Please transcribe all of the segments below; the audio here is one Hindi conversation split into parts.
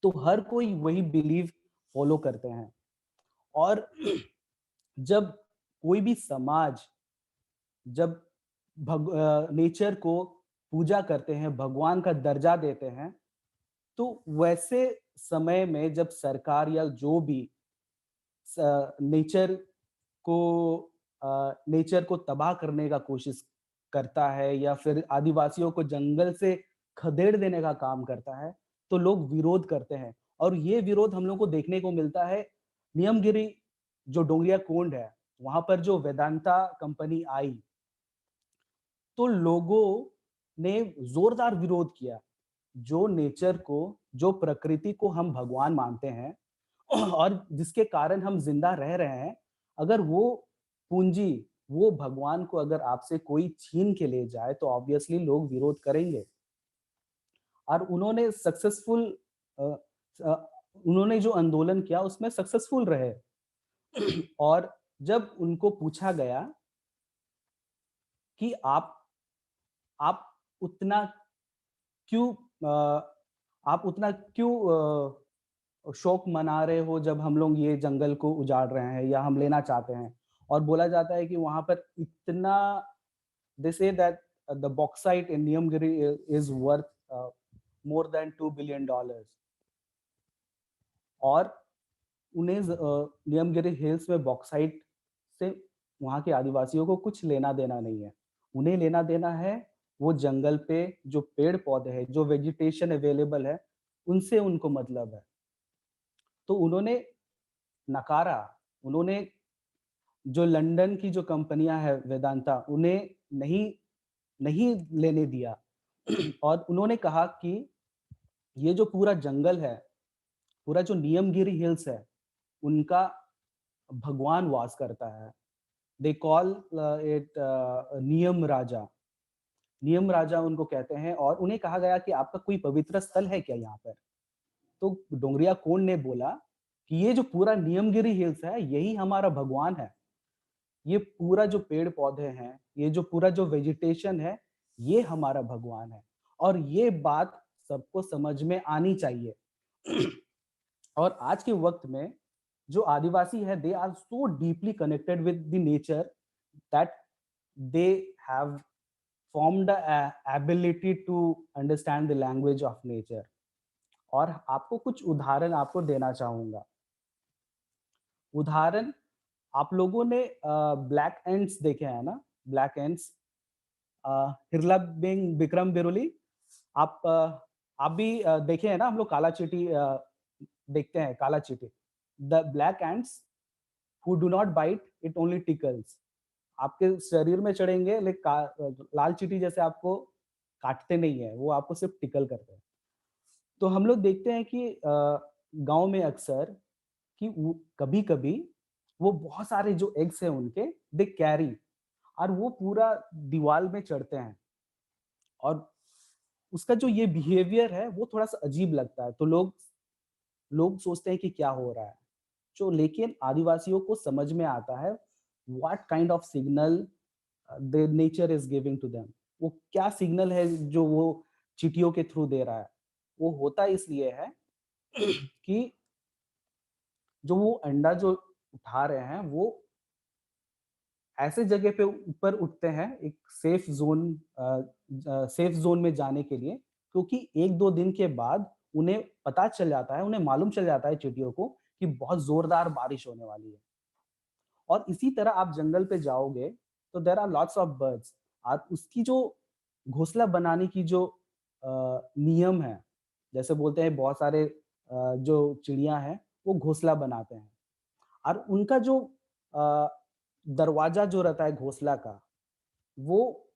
तो हर कोई वही बिलीव फॉलो करते हैं। और जब कोई भी समाज जब नेचर को पूजा करते हैं, भगवान का दर्जा देते हैं, तो वैसे समय में जब सरकार या जो भी नेचर को नेचर को तबाह करने का कोशिश करता है या फिर आदिवासियों को जंगल से खदेड़ देने का काम करता है, तो लोग विरोध करते हैं। और ये विरोध हम लोग को देखने को मिलता है नियमगिरी जो डोंगरिया कोंड है, वहाँ पर जो वेदांता कंपनी आई, तो लोगों ने ज़ोरदार विरोध किया। जो नेचर को, जो प्रकृति को हम भगवान मानते हैं और जिसके कारण हम ज़िंदा रह रहे हैं, अगर वो पूँजी, वो भगवान को अगर आपसे कोई छीन के ले जाए, तो ऑब्वियसली लोग विरोध करेंगे। और अ, उन्होंने जो आंदोलन किया उसमें सक्सेसफुल रहे। और जब उनको पूछा गया कि आप उतना क्यों आप उतना क्यों शोक मना रहे हो जब हम लोग ये जंगल को उजाड़ रहे हैं या हम लेना चाहते हैं? और बोला जाता है कि वहाँ पर इतना they say that the bauxite in Niyamgiri is worth more than $2 billion। और उन्हें नियमगिरी हिल्स में बॉक्साइट से वहाँ के आदिवासियों को कुछ लेना-देना नहीं है। उन्हें लेना-देना है वो जंगल पे जो पेड़-पौधे हैं, जो वेजिटेशन अवेलेबल है, उनसे उनको मतलब है। तो उन्होंने नकारा, उन्होंने जो लंदन की जो कंपनियाँ हैं वेदांता, उन्हें नहीं नहीं लेने दिया। और उन्होंने कहा कि ये जो पूरा जंगल है, पूरा जो नियमगिरी हिल्स है, उनका भगवान वास करता है। दे कॉल इट नियम राजा। नियम राजा उनको कहते हैं और उन्हें कहा गया कि आपका कोई पवित्र स्थल है क्या यहाँ पर? तो डोंगरिया कोंड ने बोला कि ये जो पूरा नियमगिरी हिल्स है, यही हमारा भगवान है। ये पूरा जो पेड़-पौधे हैं, ये जो पूरा जो वेजिटेशन है, ये हमारा भगवान है। और ये बात सबको समझ में आनी चाहिए। और आज के वक़्त में जो आदिवासी है, they are so deeply connected with the nature that they have formed the ability to understand the language of nature। और आपको कुछ उदाहरण आपको देना चाहूँगा। उदाहरण, आप लोगों ने ब्लैक एंट्स देखे हैं ना? ब्लैक एंट्स, हिरला बिंग विक्रम बिरुली। आप भी देखे हैं ना? हम लोग काला चींटी देखते हैं, काला चींटी। The black ants who do not bite, it only tickles. आपके शरीर में चढ़ेंगे लेकिन लाल चींटी जैसे आपको काटते नहीं है, वो आपको सिर्फ टिकल करते हैं। तो हम लोग देखते हैं कि गाँव में अक्सर कि वो कभी-कभी वो बहुत सारे जो एग्स हैं उनके, दे कैरी, और वो पूरा दीवाल में चढ़ते हैं। और उसका जो ये बिहेवियर है वो थोड़ा-सा अजीब लगता है। तो लोग लोग सोचते हैं कि क्या हो रहा है? जो लेकिन आदिवासियों को समझ में आता है what kind of signal the nature is giving to them. वो क्या सिग्नल है जो वो चींटियों के थ्रू दे रहा है? वो होता इसलिए है कि जो वो अंडा जो उठा रहे हैं वो ऐसे जगह पे ऊपर उठते हैं एक सेफ ज़ोन में जाने के लिए, क्योंकि 1-2 दिन के बाद उन्हें पता चल जाता है, उन्हें मालूम चल जाता है चींटियों को कि बहुत ज़ोरदार बारिश होने वाली है। और इसी तरह आप जंगल पे जाओगे तो there are lots of birds. आप उसकी जो घोंसला बनाने की जो नियम है, जैसे बोलते हैं बहुत सारे जो चिड़िया हैं वो घोंसला बनाते हैं। और उनका जो अ, दरवाज़ा जो रहता है घोंसला का, वो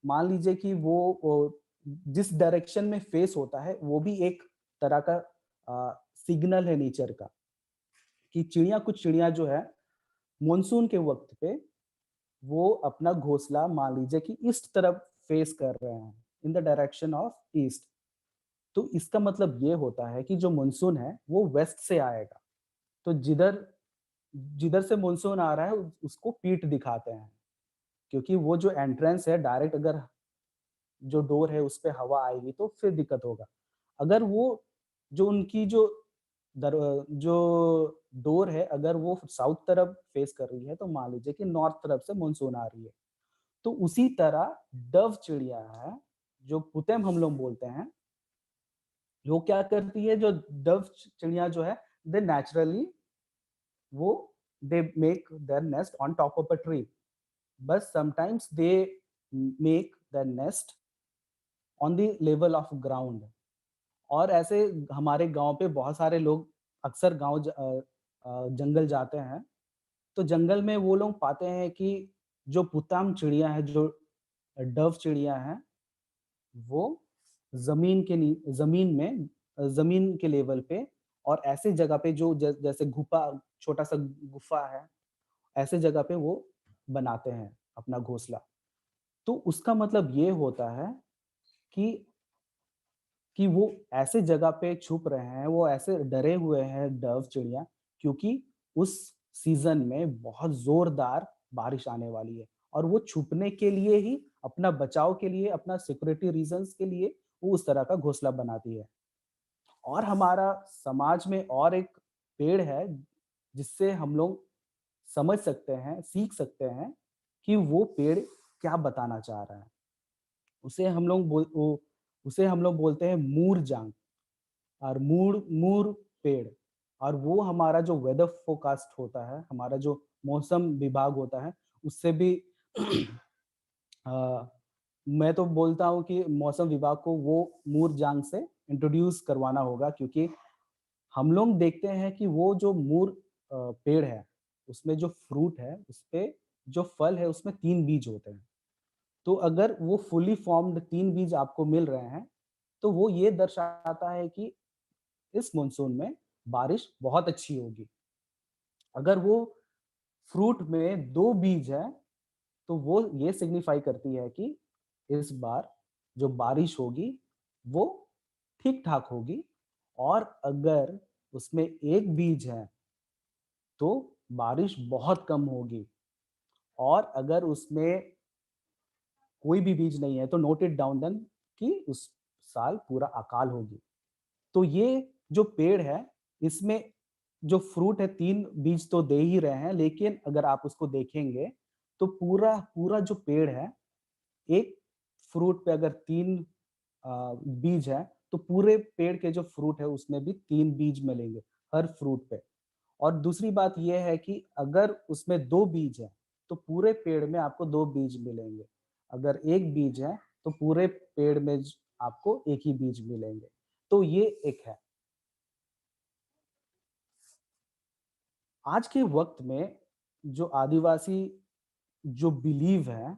मान लीजिए कि वो जिस डायरेक्शन में फेस होता है, वो भी एक तरह का सिग्नल है नेचर का, कि कुछ चिड़िया जो है, मानसून के वक़्त पे वो अपना घोंसला मान लीजिए कि ईस्ट तरफ फेस कर रहे हैं, in the direction of east. तो इसका मतलब ये होता है कि जो मानसून है, वो वेस्ट से आएगा। तो जिधर जिधर से मानसून आ रहा है उसको पीठ दिखाते हैं, क्योंकि वो जो एंट्रेंस है डायरेक्ट अगर जो डोर है उस पे हवा आएगी तो फिर दिक्कत होगा। अगर वो जो उनकी जो डोर है, अगर वो साउथ तरफ फेस कर रही है, तो मान लीजिए कि नॉर्थ तरफ से मानसून आ रही है। तो उसी तरह डव चिड़िया है, जो पुतेम हम लोग बोलते हैं, वो क्या करती है, जो डव चिड़िया जो है, दे नेचुरली वो they make their nest on top of a tree, but sometimes they make their nest on the level of ground. और ऐसे हमारे गाँव पे बहुत सारे लोग अक्सर जंगल जाते हैं, तो जंगल में वो लोग पाते हैं कि जो पुताम चिड़िया है, जो डव चिड़िया है, वो ज़मीन के लेवल पे और ऐसे जगह पे जो जैसे छोटा-सा गुफ़ा है, ऐसे जगह पे वो बनाते हैं अपना घोंसला। तो उसका मतलब ये होता है कि वो ऐसे जगह पे छुप रहे हैं, वो ऐसे डरे हुए हैं डव चिड़िया, क्योंकि उस सीज़न में बहुत ज़ोरदार बारिश आने वाली है और वो छुपने के लिए ही, अपना बचाव के लिए, अपना सिक्योरिटी रीज़न्स के लिए वो उस तरह का घोंसला बनाती है। और हमारा समाज में और एक पेड़ है, जिससे हम लोग समझ सकते हैं, सीख सकते हैं कि वो पेड़ क्या बताना चाह रहा है। उसे हम लोग बोल ओ उसे हम लोग बोलते हैं मूरजांग और मूर पेड़। और वो हमारा जो वेदर फ़ोरकास्ट होता है, हमारा जो मौसम विभाग होता है, उससे भी अ, मैं तो बोलता हूँ कि मौसम विभाग को वो मूरजांग से इंट्रोड्यूस करवाना होगा, क्योंकि हम लोग देखते हैं कि वो जो पेड़ है, उसमें जो फ्रूट है, उसपे जो फल है, उसमें 3 बीज होते हैं। तो अगर वो फुली फ़ॉर्म्ड 3 बीज आपको मिल रहे हैं, तो वो ये दर्शाता है कि इस मानसून में बारिश बहुत अच्छी होगी। अगर वो फ्रूट में 2 बीज है, तो वो ये सिग्निफ़ाई करती है कि इस बार जो बारिश होगी, वो ठीक-ठाक होगी। और अगर उसमें 1 बीज है, तो बारिश बहुत कम होगी। और अगर उसमें कोई भी बीज नहीं है, तो नोट इट डाउन देन कि उस साल पूरा अकाल होगी। तो ये जो पेड़ है, इसमें जो फ्रूट है, 3 बीज तो दे ही रहे हैं, लेकिन अगर आप उसको देखेंगे, तो पूरा जो पेड़ है, एक फ्रूट पे अगर 3 बीज है, तो पूरे पेड़ के जो फ्रूट है, उसमें भी 3 बीज मिलेंगे, हर फ्रूट पे। और दूसरी बात ये है कि अगर उसमें 2 बीज हैं, तो पूरे पेड़ में आपको 2 बीज मिलेंगे। अगर 1 बीज है, तो पूरे पेड़ में आपको 1 ही बीज मिलेंगे। तो ये एक है। आज के वक़्त में जो आदिवासी जो बिलीव है,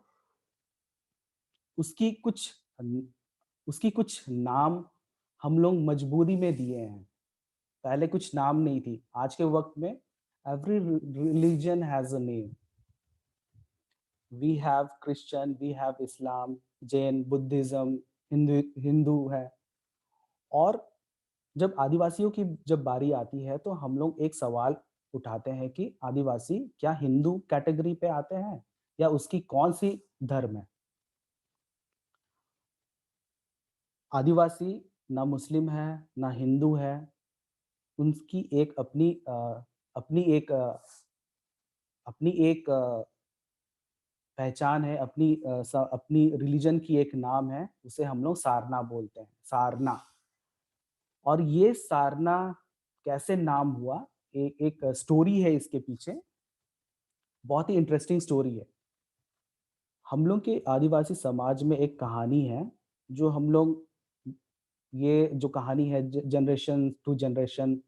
उसकी कुछ न उसकी कुछ नाम हम लोग मजबूरी में दिए हैं। पहले कुछ नाम नहीं थी। आज के वक़्त में every religion has a name. We have Christian, we have Islam, Jain, Buddhism, Hindu है। और जब आदिवासियों की जब बारी आती है, तो हम लोग एक सवाल उठाते हैं कि आदिवासी क्या हिंदू कैटेगरी पे आते हैं, या उसकी कौन-सी धर्म है? आदिवासी ना मुस्लिम है, ना हिंदू है। उनकी एक अपनी एक अपनी एक पहचान है, अपनी रिलीजन की एक नाम है, उसे हम लोग सारना बोलते हैं, सारना। और ये सारना कैसे नाम हुआ, एक स्टोरी है इसके पीछे, बहुत ही इंटरेस्टिंग स्टोरी है। हम लोग के आदिवासी समाज में एक कहानी है, जो हम लोग ये जो कहानी है जनरेशन टू जनरेशन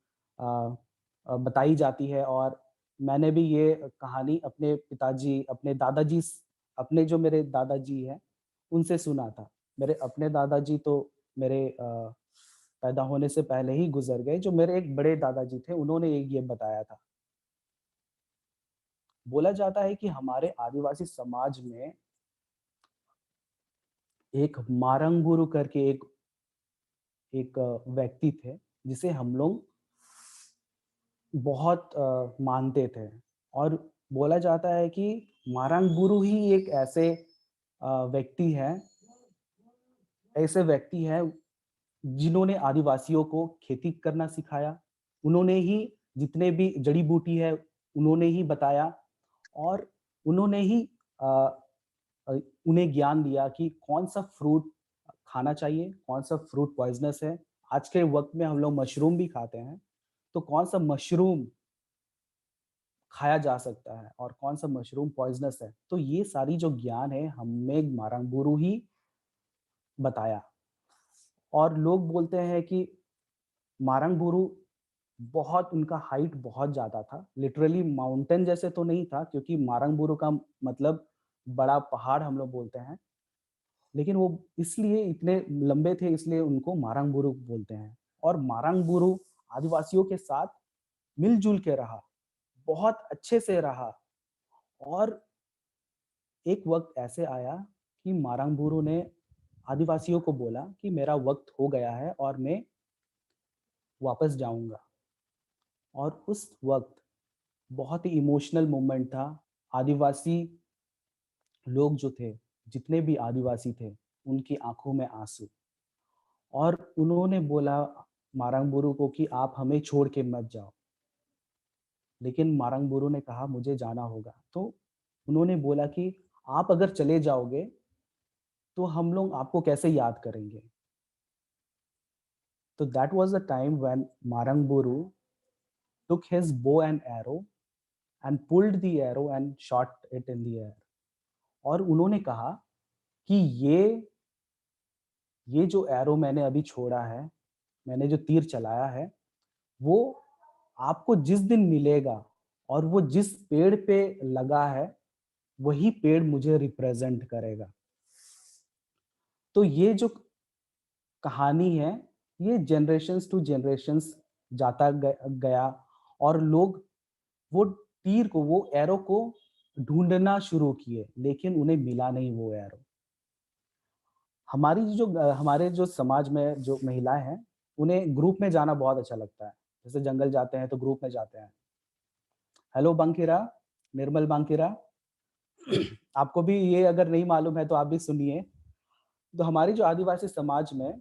बताई जाती है। और मैंने भी ये कहानी अपने पिताजी, अपने जो मेरे दादाजी हैं, उनसे सुना था। मेरे अपने दादाजी तो मेरे पैदा होने से पहले ही गुज़र गए। जो मेरे एक बड़े दादाजी थे, उन्होंने एक ये बताया था। बोला जाता है कि हमारे आदिवासी समाज में एक मारंगुरु करके एक एक व्यक्ति थे, जिसे हम लोग बहुत मानते थे। और बोला जाता है कि मारंगुरु ही एक व्यक्ति है ऐसे व्यक्ति हैं जिन्होंने आदिवासियों को खेती करना सिखाया, उन्होंने ही जितने भी जड़ी-बूटी है, उन्होंने ही बताया और उन्होंने ही अ अ, उन्हें ज्ञान दिया कि कौन-सा फ्रूट खाना चाहिए, कौन-सा फ्रूट पॉइज़नस है। आज के वक़्त में हम लोग मशरूम भी खाते हैं, तो कौन-सा मशरूम खाया जा सकता है और कौन-सा मशरूम पॉइज़नस है। तो ये सारी जो ज्ञान है, हमें मारंगबुरु ही बताया और लोग बोलते हैं कि मारंगबुरु बहुत उनका हाइट बहुत ज़्यादा था। लिटरली माउंटेन जैसे तो नहीं था क्योंकि मारंगबुरु का मतलब बड़ा पहाड़ हम लोग बोलते हैं। लेकिन वो इसलिए इतने लंबे थे इसलिए उनको मारंगबुरु बोलते हैं और मारंगबुरु आदिवासियों के साथ मिल-जुल के रहा, बहुत अच्छे से रहा और एक वक़्त ऐसे आया कि मारंगबुरु ने आदिवासियों को बोला कि मेरा वक़्त हो गया है और मैं वापस जाऊँगा और उस वक़्त बहुत ही इमोशनल मोमेंट था। आदिवासी लोग जो थे, जितने भी आदिवासी थे, उनकी आँखों में आँसू और उन्होंने बोला मारंगबुरु को कि आप हमें छोड़ के मत जाओ। लेकिन मारंगबुरु ने कहा मुझे जाना होगा। तो उन्होंने बोला कि आप अगर चले जाओगे, तो हम लोग आपको कैसे याद करेंगे? तो that was the time when Marangburu took his bow and arrow and pulled the arrow and shot it in the air और उन्होंने कहा कि ये जो एरो मैंने अभी छोड़ा है, मैंने जो तीर चलाया है, वो आपको जिस दिन मिलेगा और वो जिस पेड़ पे लगा है, वही पेड़ मुझे रिप्रेज़ेंट करेगा। तो ये जो कहानी है, ये जनरेशंस टू जनरेशंस जाता गया और लोग वो तीर को, वो एरो को ढूँढना शुरू किए, लेकिन उन्हें मिला नहीं वो एरो। हमारे जो समाज में जो महिलाएँ हैं, उन्हें ग्रुप में जाना बहुत अच्छा लगता है। जैसे जंगल जाते हैं तो ग्रुप में जाते हैं। हेलो बांकीरा, निर्मल बांकीरा, आपको भी ये अगर नहीं मालूम है तो आप भी सुनिए। तो हमारी जो आदिवासी समाज में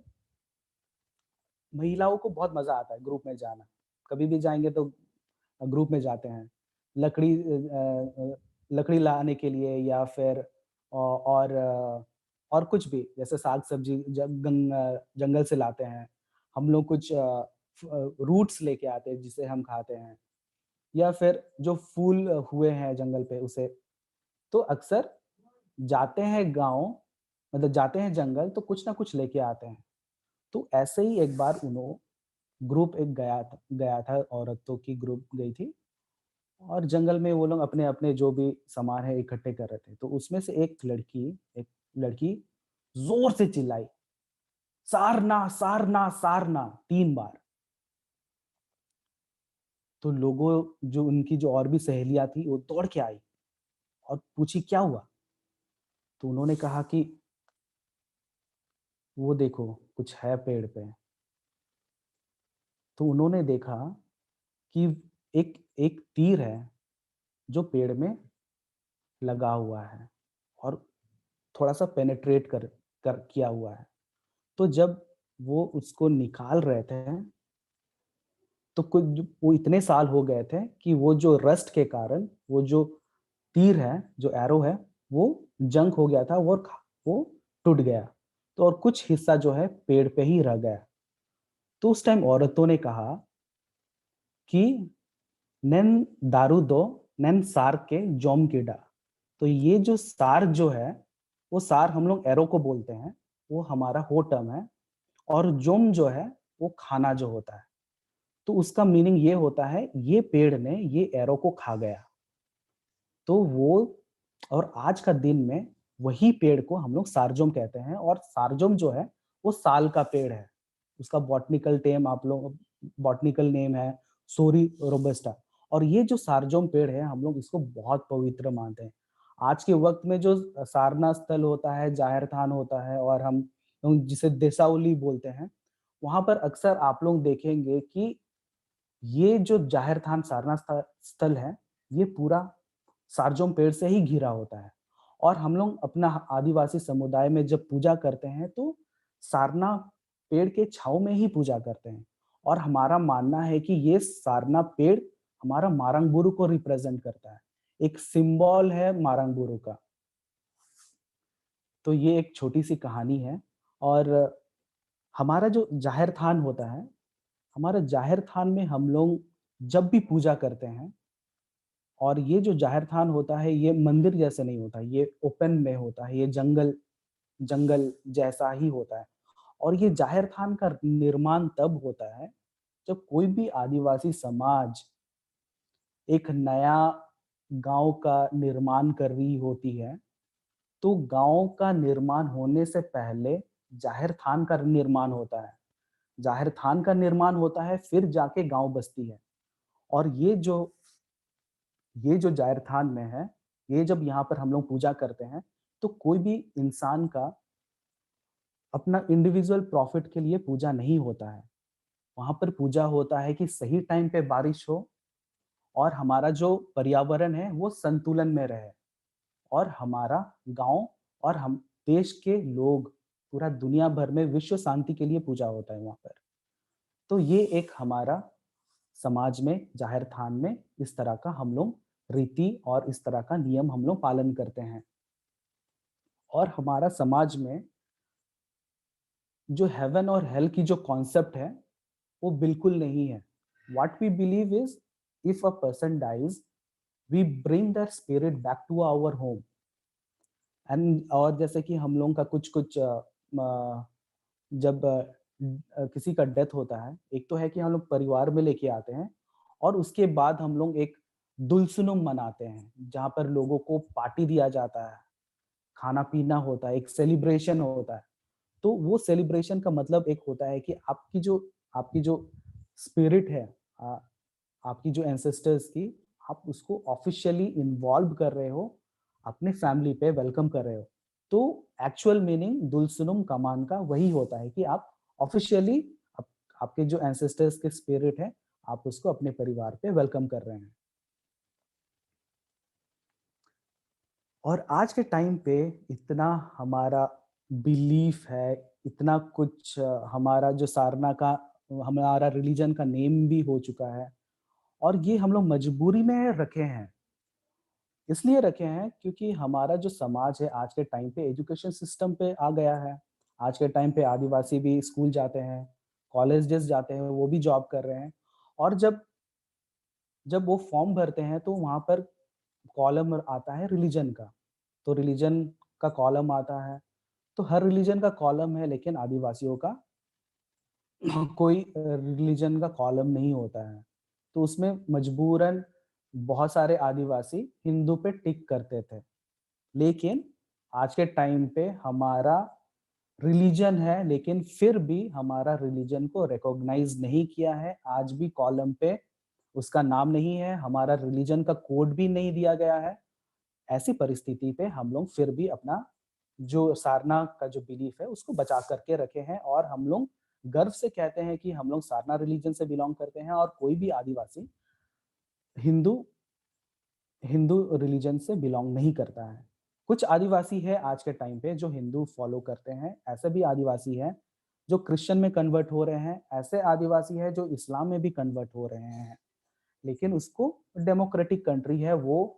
महिलाओं को बहुत मज़ा आता है ग्रुप में जाना। कभी भी जाएँगे तो ग्रुप में जाते हैं। लकड़ी लाने के लिए या फिर और कुछ भी जैसे साग-सब्ज़ी जंगल से लाते हैं। हम लोग कुछ रूट्स लेके आते हैं जिसे हम खाते हैं या फिर जो फूल हुए हैं जंगल पे उसे तो अक्सर जाते हैं गाँव मतलब जाते हैं जंगल तो कुछ ना कुछ लेके आते हैं। तो ऐसे ही एक बार ग्रुप एक गया था औरतों की ग्रुप गई थी और जंगल में वो लोग अपने-अपने जो भी सामान है इकट्ठे कर रहे थे। तो उसमें से एक लड़की ज़ोर से चिल्लाई, "सारना, सारना, सारना" 3 बार। तो लोगों जो उनकी जो और भी सहेलियाँ थी वो दौड़ के आई और पूछी क्या हुआ? तो उन्होंने कहा कि वो देखो कुछ है पेड़ पे। तो उन्होंने देखा कि एक एक तीर है जो पेड़ में लगा हुआ है और थोड़ा-सा पेनिट्रेट कर कर किया हुआ है। तो जब वो उसको निकाल रहे थे, तो कुछ वो इतने साल हो गए थे कि वो जो रस्ट के कारण वो जो तीर है, जो एरो है, वो जंग हो गया था वो टूट गया। तो और कुछ हिस्सा जो है पेड़ पे ही रह गया। तो उस टाइम औरतों ने कहा कि "नेन दारू दो, नेन सार के जोम कीडा" तो ये जो सार जो है, वो सार हम लोग एरो को बोलते हैं, वो हमारा वो टर्म है और जोम जो है, वो खाना जो होता है। तो उसका मीनिंग ये होता है, ये पेड़ ने ये एरो को खा गया। तो वो और आज का दिन में वही पेड़ को हम लोग सारजोम कहते हैं और सारजोम जो है, वो साल का पेड़ है। उसका बॉटनिकल नेम है सोरी रोबस्टा और ये जो सारजोम पेड़ है, हम लोग इसको बहुत पवित्र मानते हैं। आज के वक़्त में जो सारना स्थल होता है, जाहिर थान होता है और हम लोग जिसे देसावली बोलते हैं, वहाँ पर अक्सर आप लोग देखेंगे कि ये जो जाहिर थान सारना स्थल है, ये पूरा सारजोम पेड़ से ही घिरा होता है और हम लोग अपना आदिवासी समुदाय में जब पूजा करते हैं तो सारना पेड़ के छाँव में ही पूजा करते हैं और हमारा मानना है कि ये सारना पेड़ हमारा मारंगबुरु को रिप्रेजेंट करता है, एक सिंबल है मारंगबुरु का। तो ये एक छोटी-सी कहानी है और हमारा जो जाहिर थान होता है, हमारा जाहिर थान में हम लोग जब भी पूजा करते हैं और ये जो जाहिर थान होता है, ये मंदिर जैसे नहीं होता, ये ओपन में होता है, ये जंगल जंगल जैसा ही होता है और ये जाहिर थान का निर्माण तब होता है, जब कोई भी आदिवासी समाज एक नया गाँव का निर्माण कर रही होती है, तो गाँव का निर्माण होने से पहले जाहिर थान का निर्माण होता है। जाहिर थान का निर्माण होता है, फिर जाके गाँव बसती है और ये जो जाहिर थान में है, ये जब यहाँ पर हम लोग पूजा करते हैं, तो कोई भी इंसान का अपना इंडिविजुअल प्रॉफिट के लिए पूजा नहीं होता है। वहाँ पर पूजा होता है कि सही टाइम पे बारिश हो और हमारा जो पर्यावरण है, वो संतुलन में रहे और हमारा गाँव और हम देश के लोग, पूरा दुनिया भर में विश्व शांति के लिए पूजा होता है वहाँ पर। तो ये एक हमारा समाज में, जाहिर थान में इस तरह का हम लोग रीति और इस तरह का नियम हम लोग पालन करते हैं। और हमारा समाज में जो हेवन और हेल की जो कॉन्सेप्ट है, वो बिल्कुल नहीं है। What we believe is if a person dies, we bring that spirit back to our home. And और जैसे कि हम लोगों का कुछ-कुछ जब किसी का डेथ होता है, एक तो है कि हम लोग परिवार में लेके आते हैं और उसके बाद हम लोग एक दुल्सुनुम मनाते हैं, जहाँ पर लोगों को पार्टी दिया जाता है, खाना-पीना होता है, एक सेलिब्रेशन होता है। तो वो सेलिब्रेशन का मतलब एक होता है कि आपकी जो स्पिरिट है, अ, आपकी जो एंसेस्टर्स की, आप उसको ऑफिशियली इन्वॉल्व कर रहे हो, अपने फैमिली पे वेलकम कर रहे हो। तो एक्चुअल मीनिंग दुल्सुनुम कमान का वही होता है कि आप ऑफिशियली आप आपके जो एंसेस्टर्स के स्पिरिट है, आप उसको अपने परिवार पे वेलकम कर रहे हैं। और आज के टाइम पे इतना हमारा बिलीफ है, इतना कुछ हमारा जो सारना का हमारा रिलीजन का नेम भी हो चुका है और ये हम लोग मजबूरी में रखे हैं। इसलिए रखे हैं क्योंकि हमारा जो समाज है आज के टाइम पे एजुकेशन सिस्टम पे आ गया है। आज के टाइम पे आदिवासी भी स्कूल जाते हैं, कॉलेजेस जाते हैं, वो भी जॉब कर रहे हैं और जब जब वो फॉर्म भरते हैं तो वहाँ पर कॉलम आता है रिलीजन का। तो रिलीजन का कॉलम आता है, तो हर रिलीजन का कॉलम है लेकिन आदिवासियों का कोई रिलीजन का कॉलम नहीं होता है। तो उसमें मजबूरन बहुत सारे आदिवासी हिंदू पे टिक करते थे। लेकिन आज के टाइम पे हमारा रिलीजन है लेकिन फिर भी हमारा रिलीजन को रिकॉग्नाइज नहीं किया है। आज भी कॉलम पे उसका नाम नहीं है, हमारा रिलीजन का कोड भी नहीं दिया गया है। ऐसी परिस्थिति पे हम लोग फिर भी अपना जो सारना का जो बिलीफ है उसको बचा करके रखे हैं और हम लोग गर्व से कहते हैं कि हम लोग सारना रिलीजन से बिलोंग करते हैं और कोई भी आदिवासी हिंदू हिंदू रिलीजन से बिलोंग नहीं करता है। कुछ आदिवासी है आज के टाइम पे जो हिंदू फॉलो करते हैं, ऐसे भी आदिवासी हैं जो क्रिश्चियन में कन्वर्ट हो रहे हैं, ऐसे आदिवासी है जो इस्लाम में भी कन्वर्ट हो रहे हैं। लेकिन उसको डेमोक्रेटिक कंट्री है, वो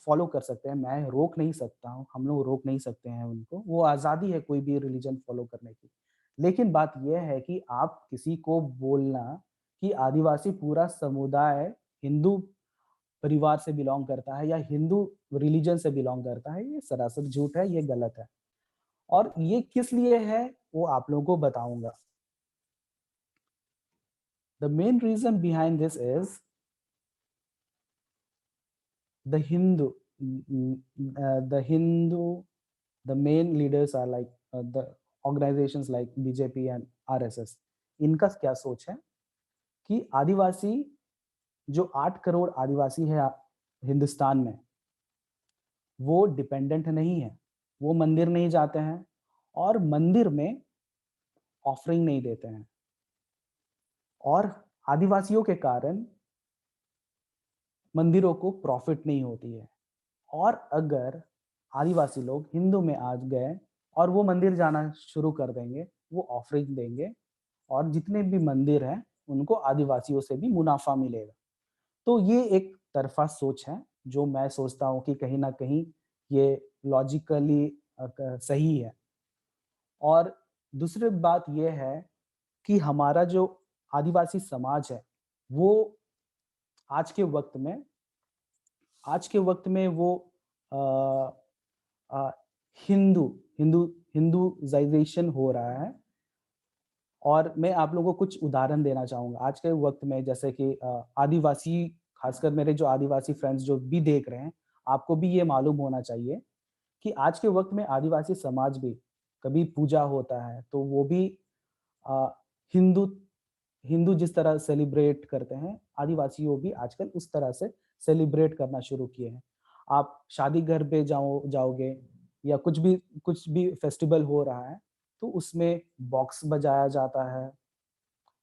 फॉलो कर सकते हैं, मैं रोक नहीं सकता हूँ, हम लोग रोक नहीं सकते हैं उनको, वो आज़ादी है कोई भी रिलीजन फॉलो करने की। लेकिन बात ये है कि आप किसी को बोलना कि आदिवासी पूरा समुदाय हिंदू परिवार से बिलॉन्ग करता है या हिंदू रिलीजन से बिलॉन्ग करता है, ये सरासर झूठ है, ये गलत है। और ये किस लिए है, वो आप लोगों को बताऊँगा। The main reason behind this is the Hindu, the Hindu, the main leaders are like the organizations like BJP and RSS. इनका क्या सोच है कि आदिवासी जो 8 करोड़ आदिवासी है हिंदुस्तान में, वो डिपेंडेंट नहीं है, वो मंदिर नहीं जाते हैं और मंदिर में ऑफरिंग नहीं देते हैं और आदिवासियों के कारण मंदिरों को प्रॉफिट नहीं होती है। और अगर आदिवासी लोग हिंदू में आ गए और वो मंदिर जाना शुरू कर देंगे, वो ऑफरिंग देंगे और जितने भी मंदिर हैं, उनको आदिवासियों से भी मुनाफ़ा मिलेगा। तो ये एक तरफ़ा सोच है, जो मैं सोचता हूँ कि कहीं न कहीं ये लॉजिकली सही है। और दूसरी बात ये है कि हमारा जो आदिवासी समाज है, वो आज के वक़्त में आज के वक़्त में वो अ अ, हिंदू हिंदू हिंदूइज़ेशन हो रहा है। और मैं आप लोगों को कुछ उदाहरण देना चाहूँगा। आज के वक़्त में जैसे कि आदिवासी, ख़ासकर मेरे जो आदिवासी फ्रेंड्स जो भी देख रहे हैं, आपको भी ये मालूम होना चाहिए कि आज के वक़्त में आदिवासी समाज भी कभी पूजा होता है, तो वो भी अ, हिंदू हिंदू जिस तरह सेलिब्रेट करते हैं, आदिवासियों भी आजकल उस तरह से सेलिब्रेट करना शुरू किए हैं। आप शादी घर पे जाओगे या कुछ भी फेस्टिवल हो रहा है, तो उसमें बॉक्स बजाया जाता है,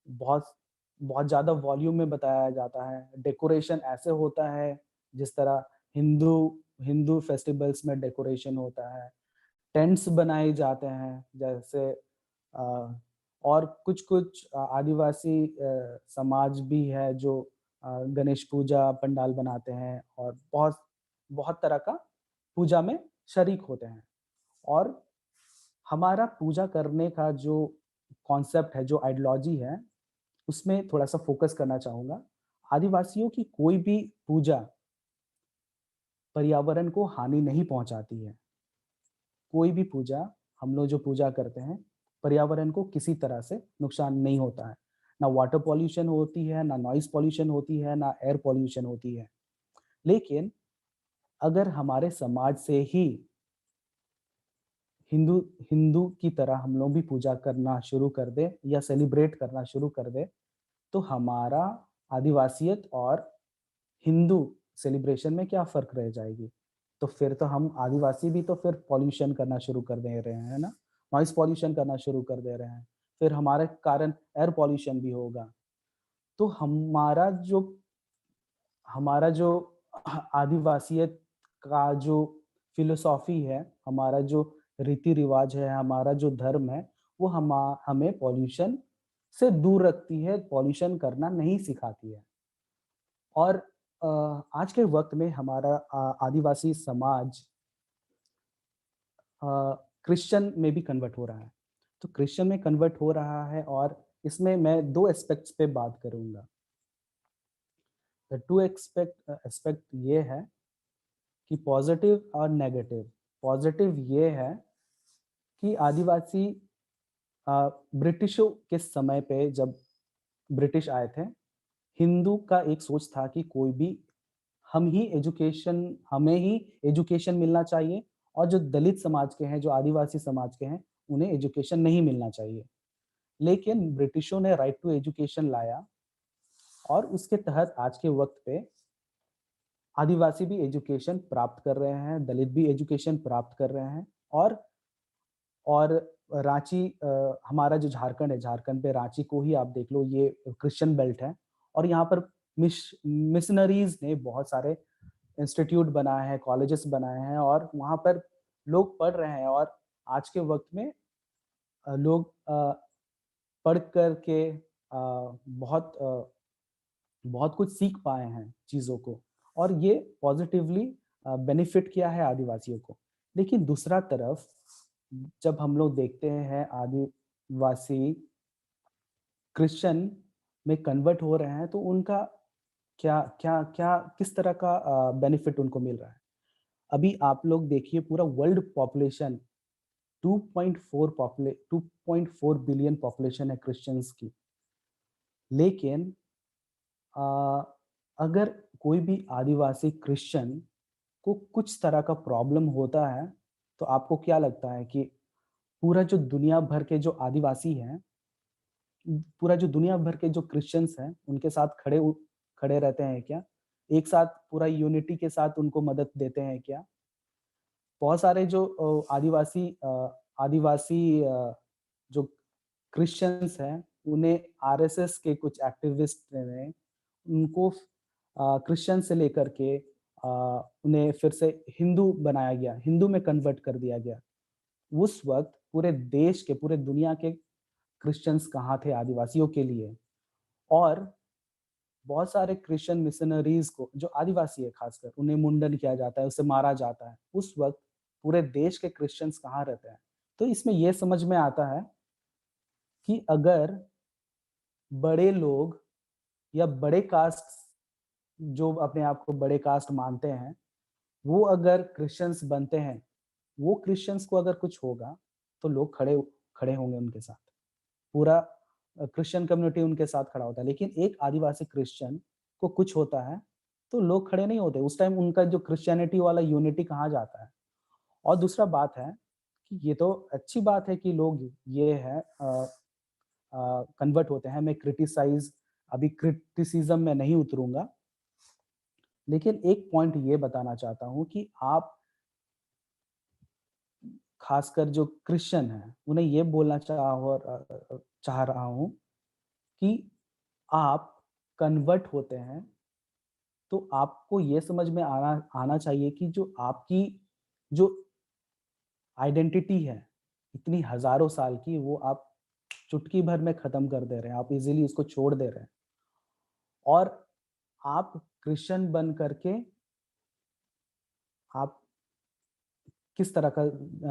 बहुत बहुत ज़्यादा वॉल्यूम में बताया जाता है, डेकोरेशन ऐसे होता है, जिस तरह हिंदू हिंदू फेस्टिवल्स में डेकोरेशन होता है। टेंट्स बनाए जाते हैं जैसे अ, और कुछ-कुछ आदिवासी समाज भी है जो गणेश पूजा पंडाल बनाते हैं और बहुत बहुत तरह का पूजा में शरीक होते हैं। और हमारा पूजा करने का जो कॉन्सेप्ट है, जो आइडियोलॉजी है, उसमें थोड़ा-सा फ़ोकस करना चाहूँगा। आदिवासियों की कोई भी पूजा पर्यावरण को हानि नहीं पहुँचाती है। कोई भी पूजा, हम लोग जो पूजा करते हैं, पर्यावरण को किसी तरह से नुकसान नहीं होता है। ना वाटर पॉल्यूशन होती है, ना नॉइज़ पॉल्यूशन होती है, ना एयर पॉल्यूशन होती है। लेकिन अगर हमारे समाज से ही हिंदू हिंदू की तरह हम लोग भी पूजा करना शुरू कर दें या सेलिब्रेट करना शुरू कर दें, तो हमारा आदिवासियत और हिंदू सेलिब्रेशन में क्या फ़र्क रह जाएगी? तो फिर तो हम आदिवासी भी तो फिर पॉल्यूशन करना शुरू कर दे रहे हैं, है ना? नॉइज़ पॉल्यूशन करना शुरू कर दे रहे हैं। फिर हमारे कारण एयर पॉल्यूशन भी होगा। तो हमारा जो आदिवासियत का जो फ़िलॉसफ़ी है, हमारा जो रीति-रिवाज है, हमारा जो धर्म है, वो हमें पॉल्यूशन से दूर रखती है, पॉल्यूशन करना नहीं सिखाती है। और आज के वक़्त में हमारा आदिवासी समाज अ, क्रिश्चियन में भी कन्वर्ट हो रहा है। तो क्रिश्चियन में कन्वर्ट हो रहा है और इसमें मैं 2 एस्पेक्ट्स पे बात करूँगा। द 2 एस्पेक्ट ये है कि पॉज़िटिव और नेगेटिव। पॉज़िटिव ये है कि आदिवासी ब्रिटिशों के समय पे जब ब्रिटिश आए थे, हिंदू का एक सोच था कि कोई भी हमें ही एजुकेशन मिलना चाहिए और जो दलित समाज के हैं, जो आदिवासी समाज के हैं, उन्हें एजुकेशन नहीं मिलना चाहिए। लेकिन ब्रिटिशों ने राइट टू एजुकेशन लाया और उसके तहत आज के वक़्त पे आदिवासी भी एजुकेशन प्राप्त कर रहे हैं, दलित भी एजुकेशन प्राप्त कर रहे हैं और रांची हमारा जो झारखंड है, झारखंड पे रांची को ही आप देख लो, ये क्रिश्चियन बेल्ट है और यहाँ पर मिशनरीज़ ने बहुत सारे इंस्टीट्यूट बनाए हैं, कॉलेजेस बनाए हैं और वहाँ पर लोग पढ़ रहे हैं और आज के वक़्त में लोग पढ़ कर के बहुत कुछ सीख पाए हैं चीज़ों को और ये पॉज़िटिवली बेनिफिट किया है आदिवासियों को। लेकिन दूसरा तरफ जब हम लोग देखते हैं आदिवासी क्रिश्चियन में कन्वर्ट हो रहे हैं तो उनका क्या क्या क्या किस तरह का बेनिफिट उनको मिल रहा है? अभी आप लोग देखिए पूरा वर्ल्ड पॉपुलेशन 2.4 बिलियन पॉपुलेशन है क्रिश्चियंस की। लेकिन अ, अगर कोई भी आदिवासी क्रिश्चियन को कुछ तरह का प्रॉब्लम होता है, तो आपको क्या लगता है कि पूरा जो दुनिया भर के जो आदिवासी हैं, पूरा जो दुनिया भर के जो क्रिश्चियंस हैं, उनके साथ खड़े रहते हैं क्या? एक साथ पूरा यूनिटी के साथ उनको मदद देते हैं क्या? बहुत सारे जो आदिवासी जो क्रिश्चियंस हैं, उन्हें आरएसएस के कुछ एक्टिविस्ट ने उनको क्रिश्चियन से लेकर के उन्हें फिर से हिंदू बनाया गया, हिंदू में कन्वर्ट कर दिया गया। उस वक़्त पूरे देश के, पूरे दुनिया के क्रिश्चियंस कहाँ थे आदिवासियों के लिए। और बहुत सारे क्रिश्चियन मिशनरीज़ को, जो आदिवासी है खासकर, उन्हें मुंडन किया जाता है, उसे मारा जाता है। उस वक़्त पूरे देश के क्रिश्चियंस कहाँ रहते हैं। तो इसमें ये समझ में आता है कि अगर बड़े लोग या बड़े कास्ट, जो अपने आप को बड़े कास्ट मानते हैं, वो अगर क्रिश्चियंस बनते हैं, वो क्रिश्चियंस को अगर कुछ होगा, तो लोग खड़े खड़े होंगे उनके साथ। पूरा क्रिश्चियन कम्युनिटी उनके साथ खड़ा होता है। लेकिन एक आदिवासी क्रिश्चियन को कुछ होता है, तो लोग खड़े नहीं होते। उस टाइम उनका जो क्रिश्चियनिटी वाला यूनिटी कहाँ जाता है। और दूसरा बात है कि ये तो अच्छी बात है कि लोग ये है कन्वर्ट होते हैं। मैं अभी क्रिटिसिज्म में नहीं उतरूँगा। लेकिन एक पॉइंट ये बताना चाहता हूँ कि आप, खासकर जो क्रिश्चियन हैं, उन्हें ये बोलना चाह रहा हूँ कि आप कन्वर्ट होते हैं, तो आपको ये समझ में आना आना चाहिए कि जो आपकी जो आइडेंटिटी है, इतनी हज़ारों साल की, वो आप चुटकी भर में ख़त्म कर दे रहे हैं। आप इज़िली उसको छोड़ दे रहे हैं। और आप क्रिश्चियन बन कर के आप किस तरह का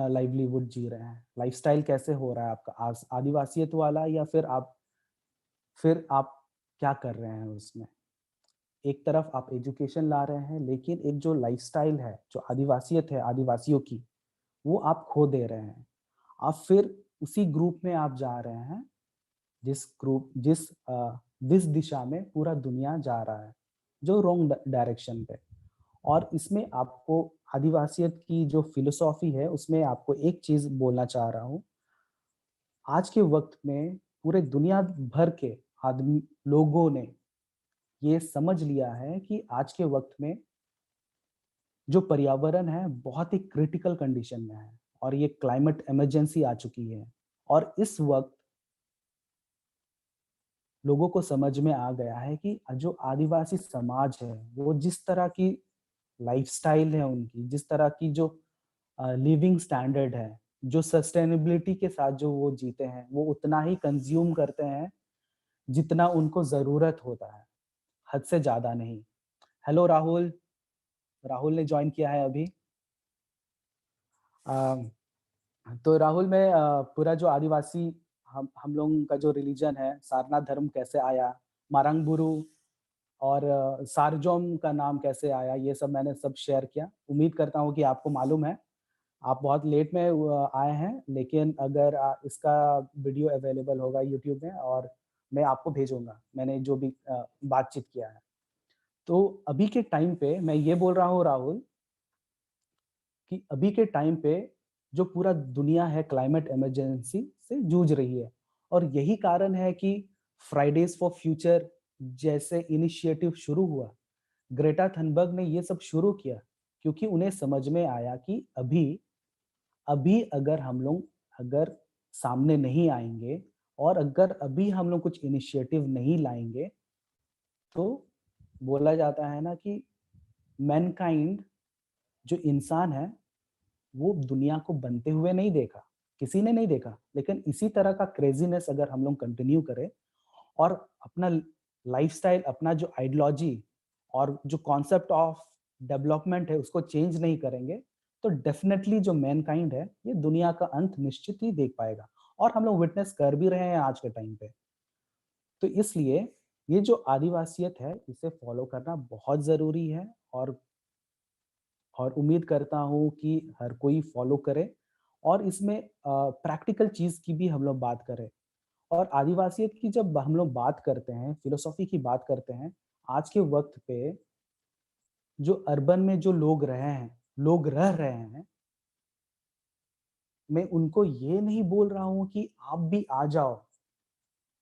लाइवलीहुड जी रहे हैं? लाइफ़स्टाइल कैसे हो रहा है आपका आदिवासियत वाला, या फिर आप क्या कर रहे हैं उसमें? एक तरफ आप एजुकेशन ला रहे हैं, लेकिन एक जो लाइफ़स्टाइल है, जो आदिवासियत है आदिवासियों की, वो आप खो दे रहे हैं। आप फिर उसी ग्रुप में आप जा रहे हैं, जिस दिशा में पूरा दुनिया जा रहा है, जो रॉन्ग डायरेक्शन पे। और इसमें आपको आदिवासियत की जो फ़िलॉसफ़ी है, उसमें आपको एक चीज़ बोलना चाह रहा हूँ। आज के वक़्त में पूरे दुनिया भर के आदमी लोगों ने ये समझ लिया है कि आज के वक़्त में जो पर्यावरण है, बहुत ही क्रिटिकल कंडीशन में है, और ये क्लाइमेट इमरजेंसी आ चुकी है। और इस वक़्त लोगों को समझ में आ गया है कि जो आदिवासी समाज है, वो जिस तरह की लाइफ़स्टाइल है उनकी, जिस तरह की जो लिविंग स्टैंडर्ड है, जो सस्टेनेबिलिटी के साथ जो वो जीते हैं, वो उतना ही कंज़्यूम करते हैं, जितना उनको ज़रूरत होता है, हद से ज़्यादा नहीं। हेलो राहुल, राहुल ने जॉइन किया है अभी। अ, तो राहुल, मैं पूरा जो आदिवासी, हम लोगों का जो रिलीजन है, सारनाथ धर्म कैसे आया, मारंगबुरु और सारजोम का नाम कैसे आया, ये सब मैंने सब शेयर किया। उम्मीद करता हूँ कि आपको मालूम है। आप बहुत लेट में आए हैं, लेकिन अगर इसका वीडियो अवेलेबल होगा यूट्यूब में, और मैं आपको भेजूँगा, मैंने जो भी बातचीत किया है। तो अभी के टाइम पे मैं ये बोल रहा हूँ राहुल, कि अभी के टाइम पे जो पूरा दुनिया है क्लाइमेट इमरजेंसी से जूझ रही है, और यही कारण है कि फ्राइडेज फॉर फ्यूचर जैसे इनिशिएटिव शुरू हुआ। ग्रेटा थनबर्ग ने ये सब शुरू किया क्योंकि उन्हें समझ में आया कि अभी अभी अगर सामने नहीं आएंगे, और अगर अभी हम लोग कुछ इनिशिएटिव नहीं लाएंगे, तो बोला जाता है ना कि मैनकाइंड, जो इंसान है, वो दुनिया को बनते हुए नहीं देखा, किसी ने नहीं देखा। लेकिन इसी तरह का क्रेज़ीनेस अगर हम लोग कंटिन्यू करें, और अपना लाइफ़स्टाइल, अपना जो आइडियोलॉजी और जो कॉन्सेप्ट ऑफ डेवलपमेंट है, उसको चेंज नहीं करेंगे, तो डेफ़िनेटली जो मैनकाइंड है, ये दुनिया का अंत निश्चित ही देख पाएगा। और हम लोग विटनेस कर भी रहे हैं आज के टाइम पे। तो इसलिए ये जो आदिवासियत है, इसे फ़ॉलो करना बहुत ज़रूरी है, और उम्मीद करता हूँ कि हर कोई फॉलो करे, और इसमें प्रैक्टिकल चीज़ की भी हम लोग बात करें। और आदिवासियत की जब हम लोग बात करते हैं, फिलॉसफी की बात करते हैं, आज के वक़्त पे जो अर्बन में जो लोग रह रहे हैं, मैं उनको ये नहीं बोल रहा हूँ कि आप भी आ जाओ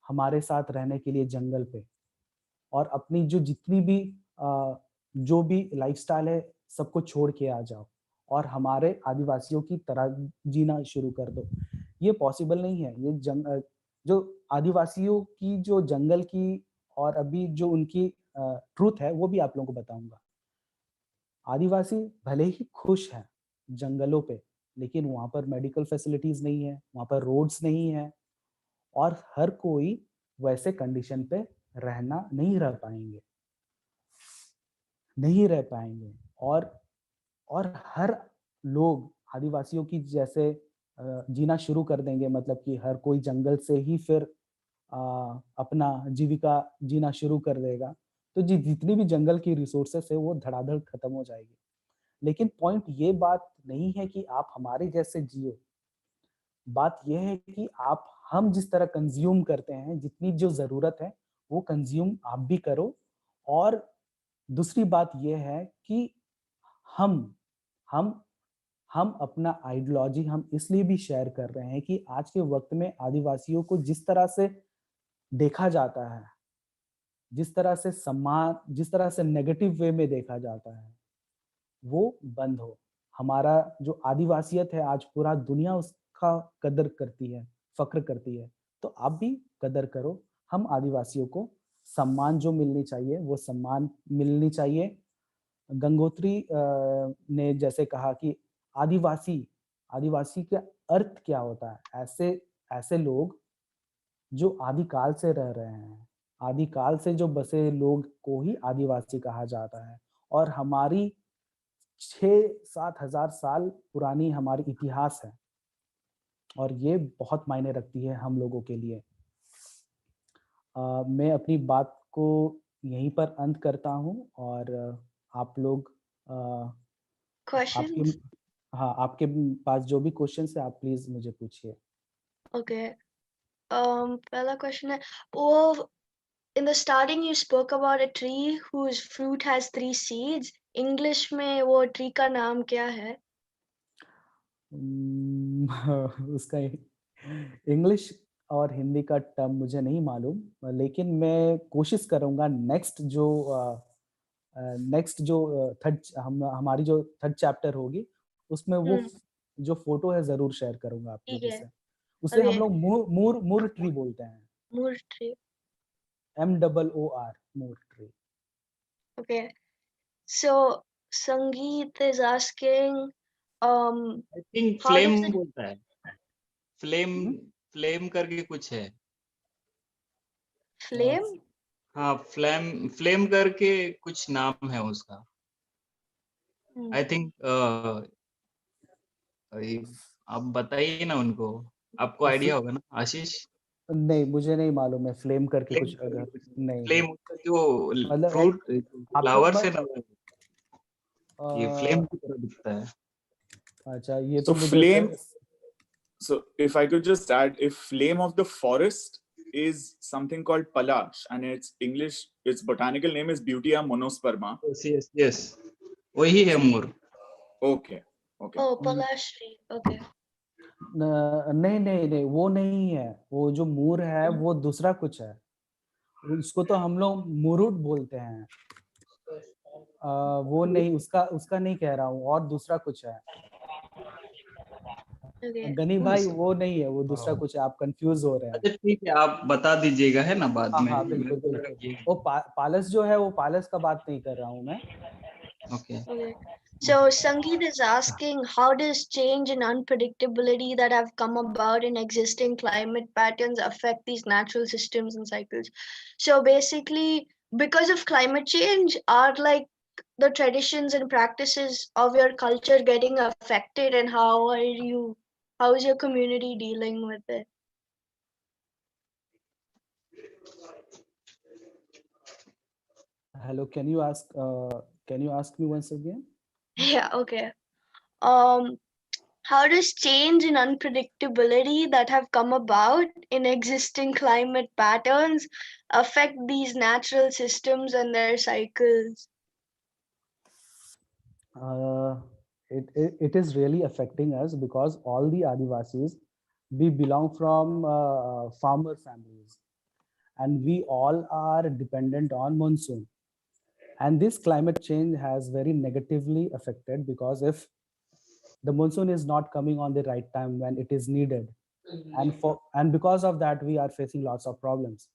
हमारे साथ रहने के लिए जंगल पे, और अपनी जितनी भी जो भी लाइफ़स्टाइल है, सबको छोड़ के आ जाओ, और हमारे आदिवासियों की तरह जीना शुरू कर दो। ये पॉसिबल नहीं है। जो आदिवासियों की जो जंगल की, और अभी जो उनकी ट्रुथ है, वो भी आप लोगों को बताऊँगा। आदिवासी भले ही खुश हैं जंगलों पे, लेकिन वहाँ पर मेडिकल फैसिलिटीज नहीं है, वहाँ पर रोड्स नहीं है, और हर कोई वैसे कंडीशन पे नहीं रह पाएंगे, नहीं रह पाएंगे। और हर लोग आदिवासियों की जैसे जीना शुरू कर देंगे, मतलब कि हर कोई जंगल से ही फिर अपना जीविका जीना शुरू कर देगा, तो जितनी भी जंगल की रिसोर्सेस है वो धड़ाधड़ खत्म हो जाएगी। लेकिन पॉइंट ये बात नहीं है कि आप हमारे जैसे जियो, बात यह है कि आप हम जिस तरह कंज्यूम करते हैं, जितनी जो जरूरत है वो कंज्यूम आप भी करो। और दूसरी बात यह है कि हम हम हम अपना आइडियोलॉजी हम इसलिए भी शेयर कर रहे हैं कि आज के वक्त में आदिवासियों को जिस तरह से देखा जाता है, जिस तरह से नेगेटिव वे में देखा जाता है, वो बंद हो। हमारा जो आदिवासियत है, आज पूरा दुनिया उसका कदर करती है, फक्र करती है, तो आप भी कदर करो। हम आदिवासियों को सम्मान जो मिलनी चाहिए वो सम्मान मिलनी चाहिए। गंगोत्री ने जैसे कहा कि आदिवासी आदिवासी का अर्थ क्या होता है, ऐसे ऐसे लोग जो आदिकाल से रह रहे हैं, आदिकाल से जो बसे लोग को ही आदिवासी कहा जाता है। और हमारी 6-7 हजार साल पुरानी हमारी इतिहास है, और ये बहुत मायने रखती है हम लोगों के लिए। मैं अपनी बात को यहीं पर अंत करता हूँ, और आप लोग आपके Questions? हाँ, आपके पास जो भी क्वेश्चन है आप प्लीज मुझे पूछिए। Okay. पहला question है, वो in the starting you spoke about a tree whose fruit has 3 seeds. English में वो tree का नाम क्या है? उसका इंग्लिश और हिंदी का टर्म मुझे नहीं मालूम, लेकिन मैं कोशिश करूंगा नेक्स्ट जो हमारी जो थर्ड चैप्टर होगी उसमें वो जो फोटो है जरूर शेयर करूंगा आप ठीक लोगों है. से। उसे हम Okay. लोग मूर मूर ट्री बोलते हैं, Moor tree. MOOR, Moor tree. Okay. So Sangeet is asking, I think how flame does it बोलता है, फ्लेम फ्लेम करके कुछ है। flame? हाँ, फ्लेम फ्लेम करके कुछ नाम है उसका। आई थिंक आप बताइए ना उनको, आपको आइडिया होगा ना आशीष? नहीं, मुझे नहीं मालूम है फ्लेम करके फ्लेम कुछ, करके अगर कुछ नहीं है फ्लेम उसका जो मतलब फ्रूट आपको फ्लावर से ना ये फ्लेम अ, की तरह दिखता है। अच्छा, ये तो So मुझे flame. So if I could just add, if flame of the forest is something called palash, and its botanical name is Butea monosperma. Yes yes yes, वही है मोर। Okay. Okay. Oh, Palash tree. Okay. नहीं नहीं नहीं, वो नहीं है, वो जो मूर है वो दूसरा कुछ है, उसको तो हम लोग मुरुट बोलते हैं। वो नहीं, उसका उसका नहीं कह रहा हूँ, और दूसरा कुछ है। Okay. गनी भाई वो नहीं है, वो दूसरा कुछ है, आप कंफ्यूज हो रहे हैं। अच्छा ठीक है, आप बता दीजिएगा है ना बाद हाँ में। हाँ, बिल्कुल बिल्कुल, वो पालस जो है, वो पालस का बात नहीं कर रहा हूँ मैं। Okay. Okay. So Sangeet is asking, how does change and unpredictability that have come about in existing climate patterns affect these natural systems and cycles? So basically, because of climate change, are like the traditions and practices of your culture getting affected, and how is your community dealing with it? Hello, can you ask me once again? Yeah, okay. Um, how does change and unpredictability that have come about in existing climate patterns affect these natural systems and their cycles? It is really affecting us because all the Adivasis, we belong from farmer families, and we all are dependent on monsoon. And this climate change has very negatively affected, because if the monsoon is not coming on the right time when it is needed, and because of that we are facing lots of problems.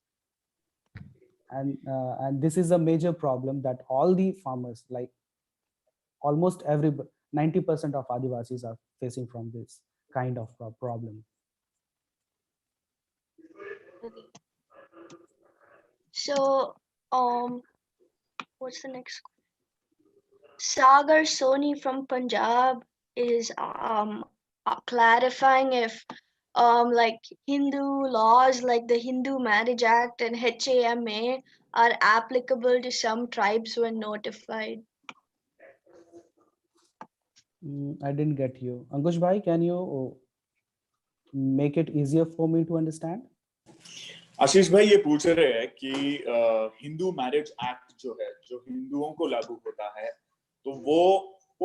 And this is a major problem that all the farmers, like almost everybody, 90% of Adivasis are facing from this kind of problem. So, what's the next? Sagar Soni from Punjab is clarifying if like Hindu laws like the Hindu Marriage Act and HAMA are applicable to some tribes when notified. I didn't get you. Ankush bhai, can you make it easier for me to understand? आशीष भाई ये पूछ रहे हैं कि हिंदू मैरिज एक्ट जो है, जो हिंदुओं को लागू होता है, तो वो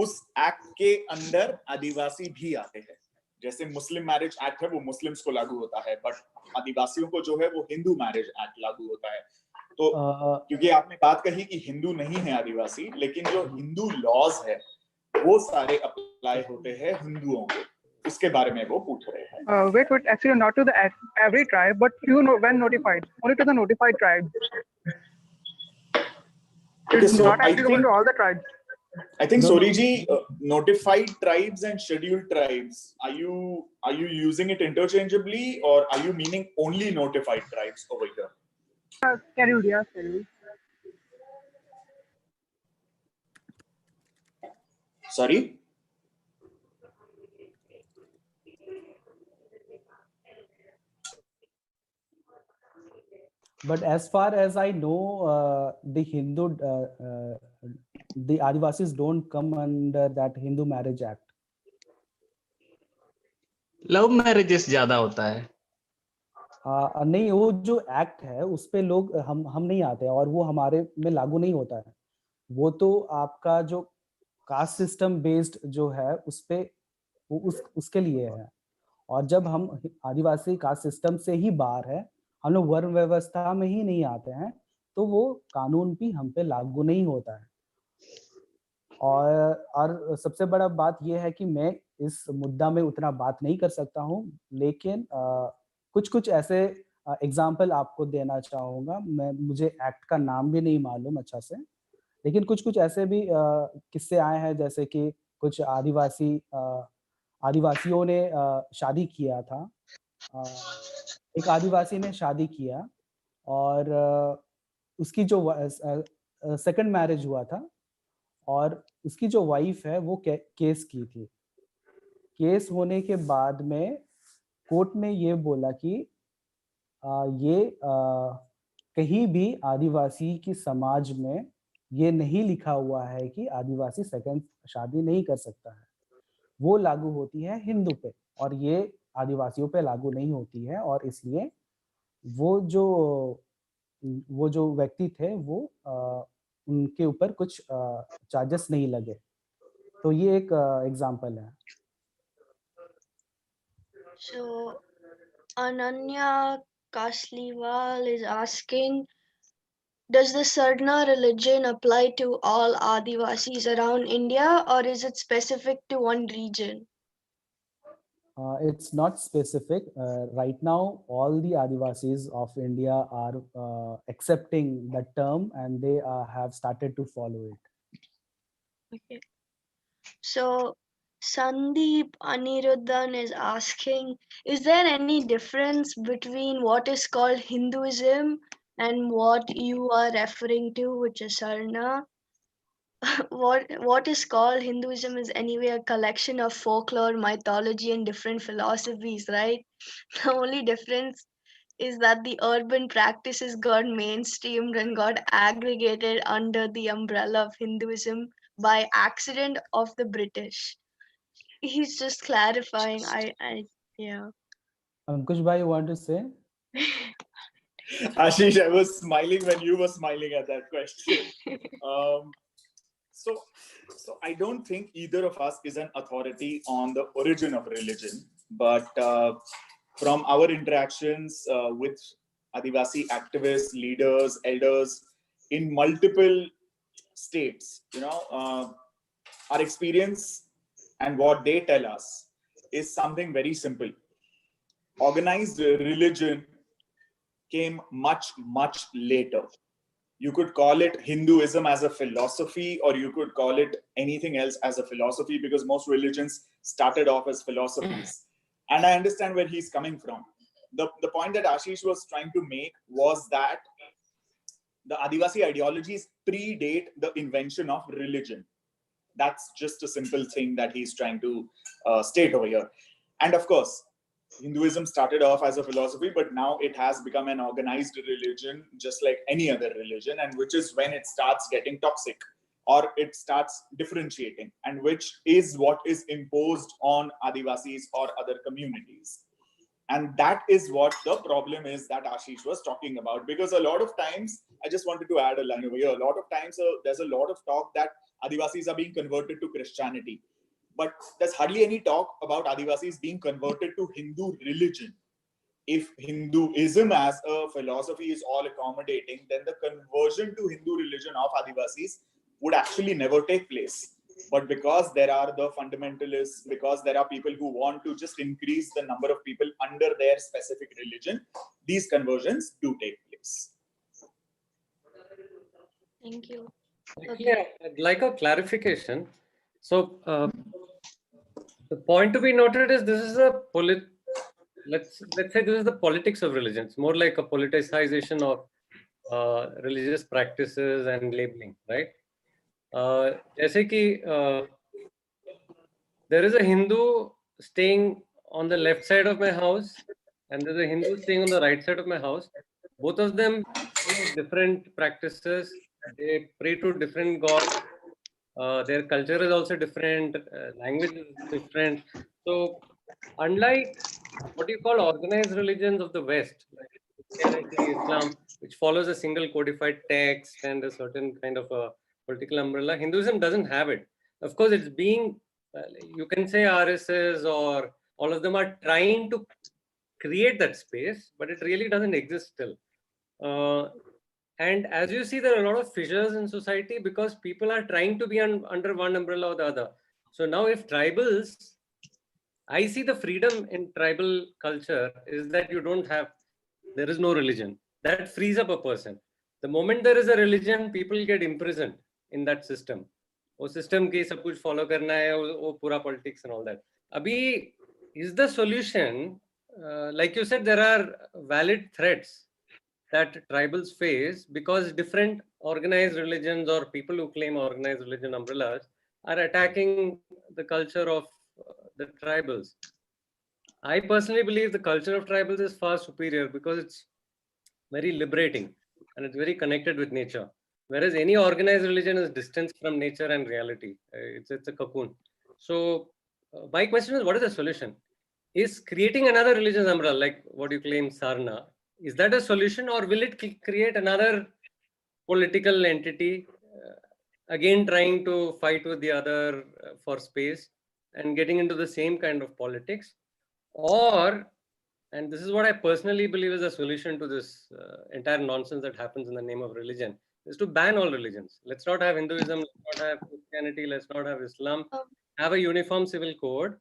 उस एक्ट के अंदर आदिवासी भी आते हैं. जैसे मुस्लिम मैरिज एक्ट है वो मुस्लिम्स को लागू होता है, बट आदिवासियों को जो है वो हिंदू मैरिज एक्ट लागू होता है. तो क्योंकि आपने बात कही कि हिंदू नहीं है आदिवासी, लेकिन जो हिंदू लॉज है वो सारे अप्लाई होते हैं हिंदुओं को, इसके बारे में वो पूछ रहे हैं. Wait, actually not to the every tribe, but few when notified, only to the notified tribes. It's so not applicable to all the tribes. I think Soriji, notified tribes and scheduled tribes, are you using it interchangeably, or are you meaning only notified tribes over here? Scheduled, yeah, scheduled. Sorry? But as far as I know, the Adivasis don't come under that Hindu Marriage Act. Love marriages ज्यादा होता है. नहीं, वो जो एक्ट है उस पे लोग हम नहीं आते और वो हमारे में लागू नहीं होता है. वो तो आपका जो कास्ट सिस्टम बेस्ड जो है उस पे वो उसके लिए है. और जब हम आदिवासी कास्ट सिस्टम से ही बाहर है, हम लोग वर्ण व्यवस्था में ही नहीं आते हैं, तो वो कानून भी हम पे लागू नहीं होता है. और सबसे बड़ा बात यह है कि मैं इस मुद्दा में उतना बात नहीं कर सकता हूं, लेकिन कुछ ऐसे एग्जाम्पल आपको देना चाहूँगा. मुझे एक्ट का नाम भी नहीं मालूम अच्छा से, लेकिन कुछ ऐसे भी किस्से आए हैं, जैसे कि कुछ आदिवासियों ने शादी किया था. एक आदिवासी ने शादी किया और उसकी जो सेकंड मैरिज हुआ था और उसकी जो वाइफ है वो केस की थी. केस होने के बाद में कोर्ट ने ये बोला कि ये कहीं भी आदिवासी की समाज में ये नहीं लिखा हुआ है कि आदिवासी सेकंड शादी नहीं कर सकता है. वो लागू होती है हिंदू पे और ये आदिवासियों पे लागू नहीं होती है, और इसलिए वो जो व्यक्ति थे वो उनके ऊपर कुछ चार्जेस नहीं लगे. तो ये एक एग्जांपल है. So Ananya Kasliwal is asking, does the Sarna religion apply to all Adivasis around India, or is it specific to one region? It's not specific. Right now, all the Adivasis of India are accepting the term, and they have started to follow it. Okay. So Sandeep Aniruddhan is asking, is there any difference between what is called Hinduism and what you are referring to, which is Sarna? What is called Hinduism is anyway a collection of folklore, mythology, and different philosophies, right? The only difference is that the urban practices got mainstreamed and got aggregated under the umbrella of Hinduism by accident of the British. He's just clarifying. Yeah. Ankush bhai, you want to say? Ashish, I was smiling when you were smiling at that question. So I don't think either of us is an authority on the origin of religion, but from our interactions with Adivasi activists, leaders, elders in multiple states, our experience and what they tell us is something very simple. Organized religion came much, much later. You could call it Hinduism as a philosophy, or you could call it anything else as a philosophy, because most religions started off as philosophies. And I understand where he's coming from. The point that Ashish was trying to make was that the Adivasi ideologies predate the invention of religion. That's just a simple thing that he's trying to state over here. And of course, Hinduism started off as a philosophy, but now it has become an organized religion, just like any other religion, and which is when it starts getting toxic, or it starts differentiating, and which is what is imposed on Adivasis or other communities. And that is what the problem is that Ashish was talking about. Because a lot of times, I just wanted to add a line over here, a lot of times there's a lot of talk that Adivasis are being converted to Christianity. But there's hardly any talk about Adivasis being converted to Hindu religion. If Hinduism as a philosophy is all accommodating, then the conversion to Hindu religion of Adivasis would actually never take place. But because there are the fundamentalists, because there are people who want to just increase the number of people under their specific religion, these conversions do take place. Thank you. Actually, I'd like a clarification. So the point to be noted is this is a let's say this is the politics of religion. It's more like a politicization of religious practices and labeling, right? Jaise ki, there is a Hindu staying on the left side of my house, and there's a Hindu staying on the right side of my house. Both of them follow different practices. They pray to different gods. Their culture is also different, language is different. So unlike what you call organized religions of the West, like Christianity, Islam, which follows a single codified text and a certain kind of a political umbrella, Hinduism doesn't have it. Of course, it's being, you can say RSS or all of them are trying to create that space, but it really doesn't exist still. And as you see, there are a lot of fissures in society because people are trying to be under one umbrella or the other. So now if tribals, I see the freedom in tribal culture is that you don't have, there is no religion. That frees up a person. The moment there is a religion, people get imprisoned in that system. वो system के सब कुछ follow करना है, वो पूरा politics and all that. अभी is the solution, like you said, there are valid threats that tribals face because different organized religions or people who claim organized religion umbrellas are attacking the culture of the tribals. I personally believe the culture of tribals is far superior because it's very liberating and it's very connected with nature. Whereas any organized religion is distanced from nature and reality. It's a cocoon. So my question is, what is the solution? Is creating another religious umbrella, like what you claim Sarna, is that a solution, or will it create another political entity, again trying to fight with the other for space and getting into the same kind of politics? Or, and this is what I personally believe is a solution to this entire nonsense that happens in the name of religion, is to ban all religions. Let's not have Hinduism, let's not have Christianity, let's not have Islam, have a uniform civil code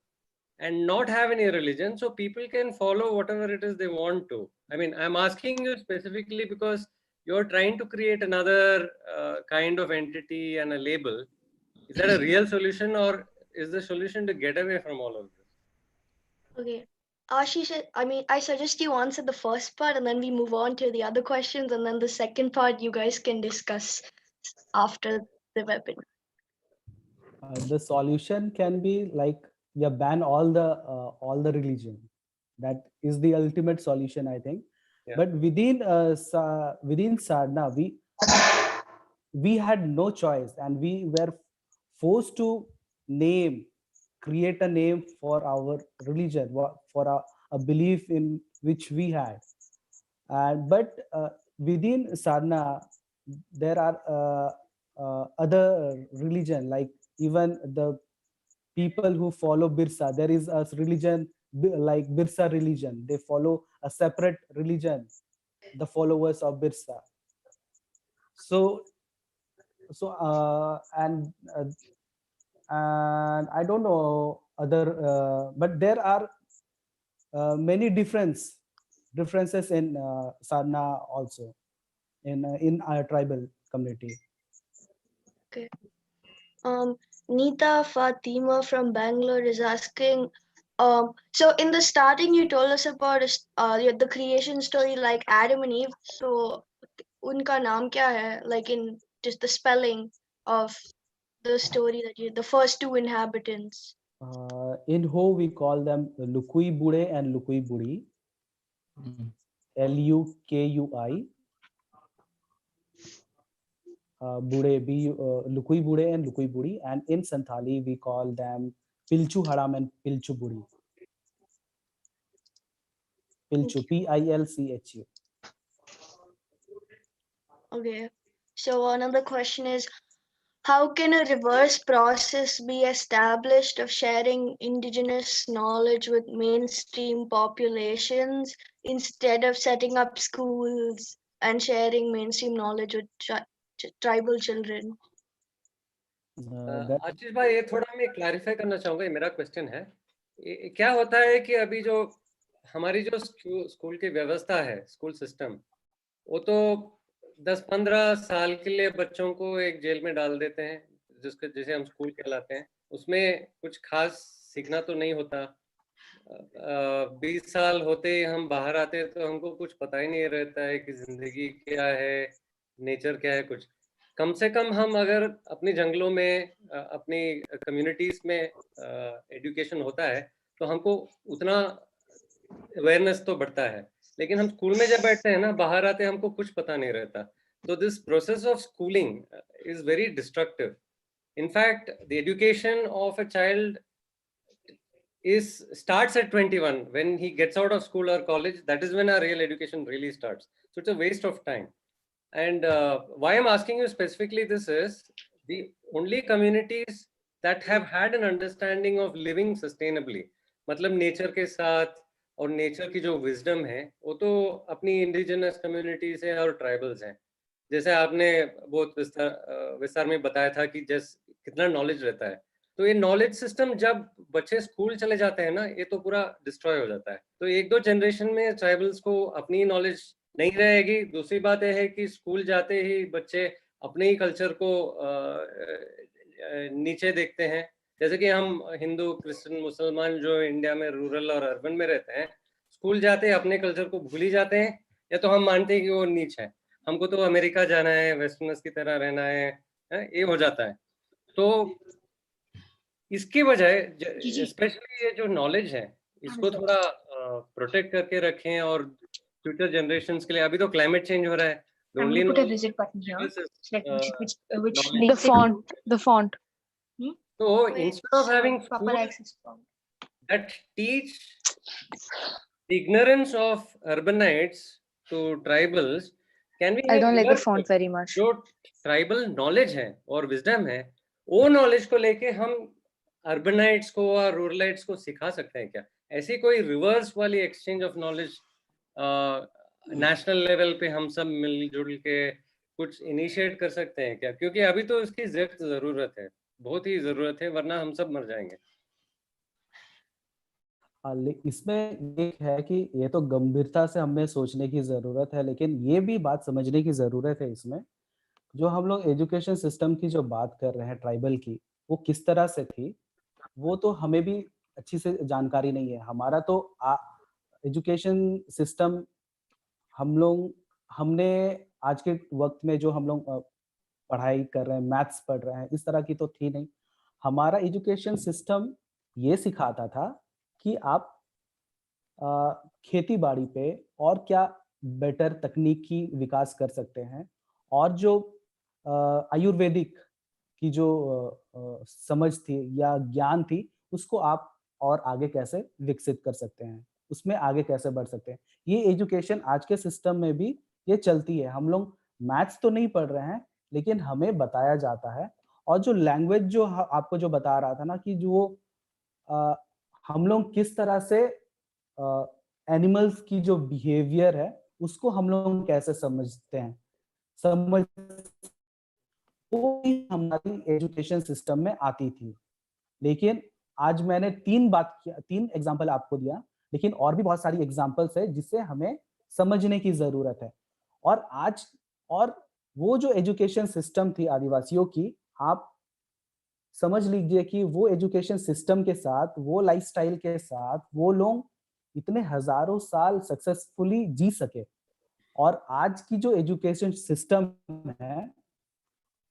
and not have any religion, so people can follow whatever it is they want to. I mean, I'm asking you specifically because you're trying to create another kind of entity and a label. Is that a real solution, or is the solution to get away from all of this? Okay. Ashish, I suggest you answer the first part and then we move on to the other questions, and then the second part you guys can discuss after the webinar. The solution can be like, yeah, ban all the religion. That is the ultimate solution, I think. Yeah. But within Sadhana, we had no choice, and we were forced to create a name for our religion, for a belief in which we had. But within Sadhana, there are other religion, like even the people who follow Birsa. There is a religion like Birsa religion. They follow a separate religion, the followers of Birsa. And I don't know other, but there are many differences in Sadhana also. in our tribal community. Okay. Neeta Fatima from Bangalore is asking, so in the starting you told us about the creation story like Adam and Eve. So unka naam kya hai? Like in just the spelling of the story that the first two inhabitants. In Ho we call them Lukui Bude and Lukui Budi. Lukui. Bude, Lukui Bude and Lukui Budi, and in Santhali we call them Pilchu Haram and Pilchu Budi. Pilchu, Pilchu. Okay. So another question is, how can a reverse process be established of sharing indigenous knowledge with mainstream populations instead of setting up schools and sharing mainstream knowledge with tribal children? आशीष भाई, ये थोड़ा मैं क्लैरिफाई करना चाहूंगा, ये मेरा क्वेश्चन है। क्या होता है कि अभी जो हमारी जो स्कूल की व्यवस्था है, स्कूल सिस्टम, वो तो 10-15 साल के लिए बच्चों को एक जेल में डाल देते हैं, जिसे हम स्कूल कहलाते हैं। उसमें कुछ खास सीखना तो नहीं होता। 20 साल होते ही हम बाहर आते हैं तो हमको कुछ पता ही नहीं रहता है कि जिंदगी क्या है, नेचर क्या है। कुछ कम से कम हम अगर अपने जंगलों में, अपनी कम्युनिटीज में एजुकेशन होता है तो हमको उतना अवेयरनेस तो बढ़ता है। लेकिन हम स्कूल में जब बैठते हैं ना, बाहर आते हैं हमको कुछ पता नहीं रहता। तो this process of schooling is very destructive. In fact the education of a child starts at 21 when he gets out of school or college. That is when our real education really starts. So it's a waste of time. And why I'm asking you specifically this is, the only communities that have had an understanding of living sustainably, मतलब नेचर के साथ, और नेचर की जो विजडम है वो तो अपनी इंडिजिनस कम्युनिटीज है और ट्राइबल्स हैं। जैसे आपने बहुत विस्तार में बताया था कि कितना नॉलेज रहता है। तो ये नॉलेज सिस्टम जब बच्चे स्कूल चले जाते हैं ना, ये तो पूरा डिस्ट्रॉय हो जाता है। तो 1-2 जनरेशन में ट्राइबल्स को अपनी नॉलेज नहीं रहेगी। दूसरी बात यह है कि स्कूल जाते ही बच्चे अपने ही कल्चर को नीचे देखते हैं। जैसे कि हम हिंदू, क्रिश्चियन, मुसलमान जो इंडिया में रूरल और अर्बन में रहते हैं, स्कूल जाते अपने कल्चर को भूल ही जाते हैं, या तो हम मानते हैं कि वो नीच है, हमको तो अमेरिका जाना है, वेस्टर्नर्स की तरह रहना है, ये हो जाता है। तो इसकी बजाय स्पेशली ये जो नॉलेज है, इसको थोड़ा प्रोटेक्ट करके रखें, और फ्यूचर जनरेशंस के लिए। अभी तो क्लाइमेट चेंज हो रहा है, the font. So instead of having schools that teach the ignorance of urbanites to tribals, can we? I don't like the font very much. जो ट्राइबल नॉलेज है और विजडम है, वो नॉलेज को लेके हम अर्बनाइट्स को और रूरलाइट्स को सिखा सकते हैं क्या? ऐसी कोई रिवर्स वाली exchange of knowledge national level पे हम सब मिलजुल के कुछ इनिशिएट कर सकते हैं क्या? क्योंकि अभी तो इसकी जरूरत है, बहुत ही जरूरत है, वरना हम सब मर जाएंगे। इसमें एक है कि ये तो गंभीरता से हमें सोचने की जरूरत है, लेकिन ये भी बात समझने की जरूरत है इसमें, जो हम लोग एजुकेशन सिस्टम की जो बात कर रहे हैं ट्राइबल की, वो किस तरह से थी वो तो हमें भी अच्छी से जानकारी नहीं है। हमारा तो एजुकेशन सिस्टम हमने आज के वक्त में जो हम लोग पढ़ाई कर रहे हैं, मैथ्स पढ़ रहे हैं, इस तरह की तो थी नहीं। हमारा एजुकेशन सिस्टम ये सिखाता था कि आप खेती बाड़ी पे और क्या बेटर तकनीकी विकास कर सकते हैं, और जो आयुर्वेदिक की जो समझ थी या ज्ञान थी, उसको आप और आगे कैसे विकसित कर सकते हैं, उसमें आगे कैसे बढ़ सकते हैं। ये एजुकेशन आज के सिस्टम में भी ये चलती है। हम लोग मैथ्स तो नहीं पढ़ रहे हैं, लेकिन हमें बताया जाता है। और जो लैंग्वेज जो आपको जो बता रहा था ना कि जो हम लोग किस तरह से एनिमल्स की जो बिहेवियर है उसको हम लोग कैसे समझते हैं, वो हमारी एजुकेशन सिस्टम में आती थी। लेकिन आज मैंने 3 एग्जांपल आपको दिया, लेकिन और भी बहुत सारी एग्जांपल्स है जिससे हमें समझने की जरूरत है। और आज और वो जो एजुकेशन सिस्टम थी आदिवासियों की, आप समझ लीजिए कि वो एजुकेशन सिस्टम के साथ, वो लाइफस्टाइल के साथ वो लोग इतने हजारों साल सक्सेसफुली जी सके। और आज की जो एजुकेशन सिस्टम है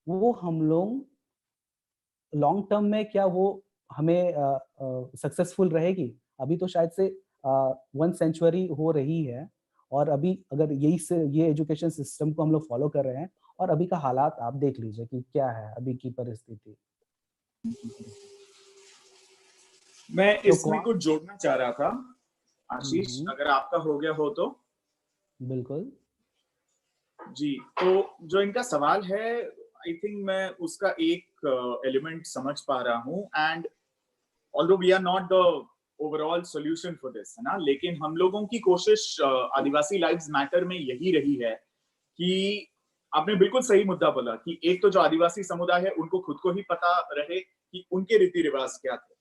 वो हम लोग लॉन्ग टर्म में क्या वो हमें सक्सेसफुल रहेगी? अभी तो शायद से 1 सेंचुरी हो रही है, और अभी अगर ये एजुकेशन सिस्टम को हम लोग फॉलो कर रहे हैं, और अभी का हालात आप देख लीजिए कि क्या है अभी की परिस्थिति। मैं तो इसमें कुछ जोड़ना चाह रहा था आशीष, अगर आपका हो गया हो तो। बिल्कुल जी, तो जो इनका सवाल है, आई थिंक मैं उसका एक एलिमेंट समझ पा रहा हूँ, and although we are not the overall solution for this, है ना, लेकिन हम लोगों की कोशिश आदिवासी लाइव्स मैटर में यही रही है कि आपने बिल्कुल सही मुद्दा बोला कि एक तो जो आदिवासी समुदाय है उनको खुद को ही पता रहे कि उनके रीति रिवाज क्या थे,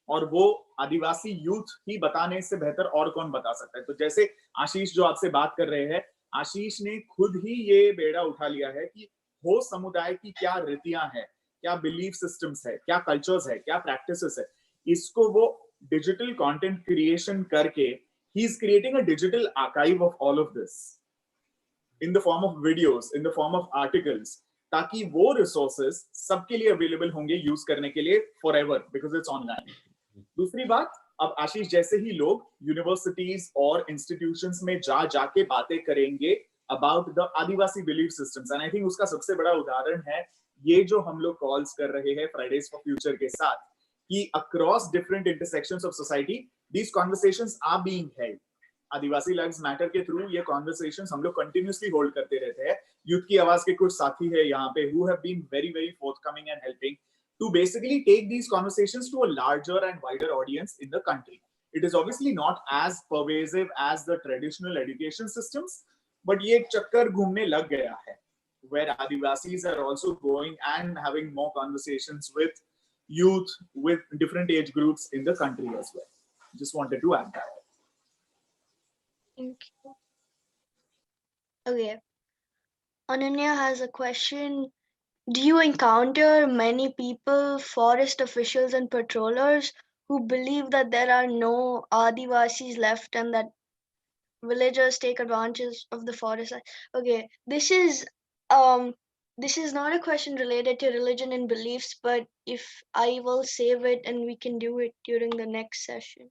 और वो आदिवासी यूथ ही बताने से बेहतर और कौन बता सकता है। तो जैसे आशीष जो आपसे बात कर रहे हैं, आशीष ने खुद ही ये बेड़ा उठा लिया है कि हो समुदाय की क्या रीतियां हैं, क्या बिलीफ सिस्टम्स है, क्या कल्चर्स है, क्या प्रैक्टिसेस है, इसको वो डिजिटल कंटेंट क्रिएशन करके he is creating a digital archive of all of this in the form of videos, in the form of articles, ताकि वो रिसोर्सेस सबके लिए अवेलेबल होंगे यूज करने के लिए for ever, because it's online. दूसरी बात, अब आशीष जैसे ही लोग यूनिवर्सिटीज और इंस्टीट्यूशंस में जाके बातें करेंगे about the Adivasi belief systems, and I think उसका सबसे बड़ा उदाहरण है ये जो हम लोग कॉल्स कर रहे हैं फ्राइडेज फॉर फ्यूचर के साथ, कि across different intersections of society these conversations are being held. Adivasi lives matter के थ्रू ये कॉन्वर्सेशंस हम लोग कंटिन्यूअसली होल्ड करते रहते हैं। यूथ की आवाज के कुछ साथी है यहाँ पे who have been very very forthcoming and helping to basically take these conversations to a larger and wider audience in the country. It is obviously not as pervasive as the traditional education systems, but ये चक्कर घूमने लग गया है, where Adivasis are also going and having more conversations with youth, with different age groups in the country as well. Just wanted to add that. Thank you. Okay. Ananya has a question. Do you encounter many people, forest officials and patrollers, who believe that there are no Adivasis left and that villagers take advantage of the forest? Okay, this is not a question related to religion and beliefs, but if I will save it and we can do it during the next session.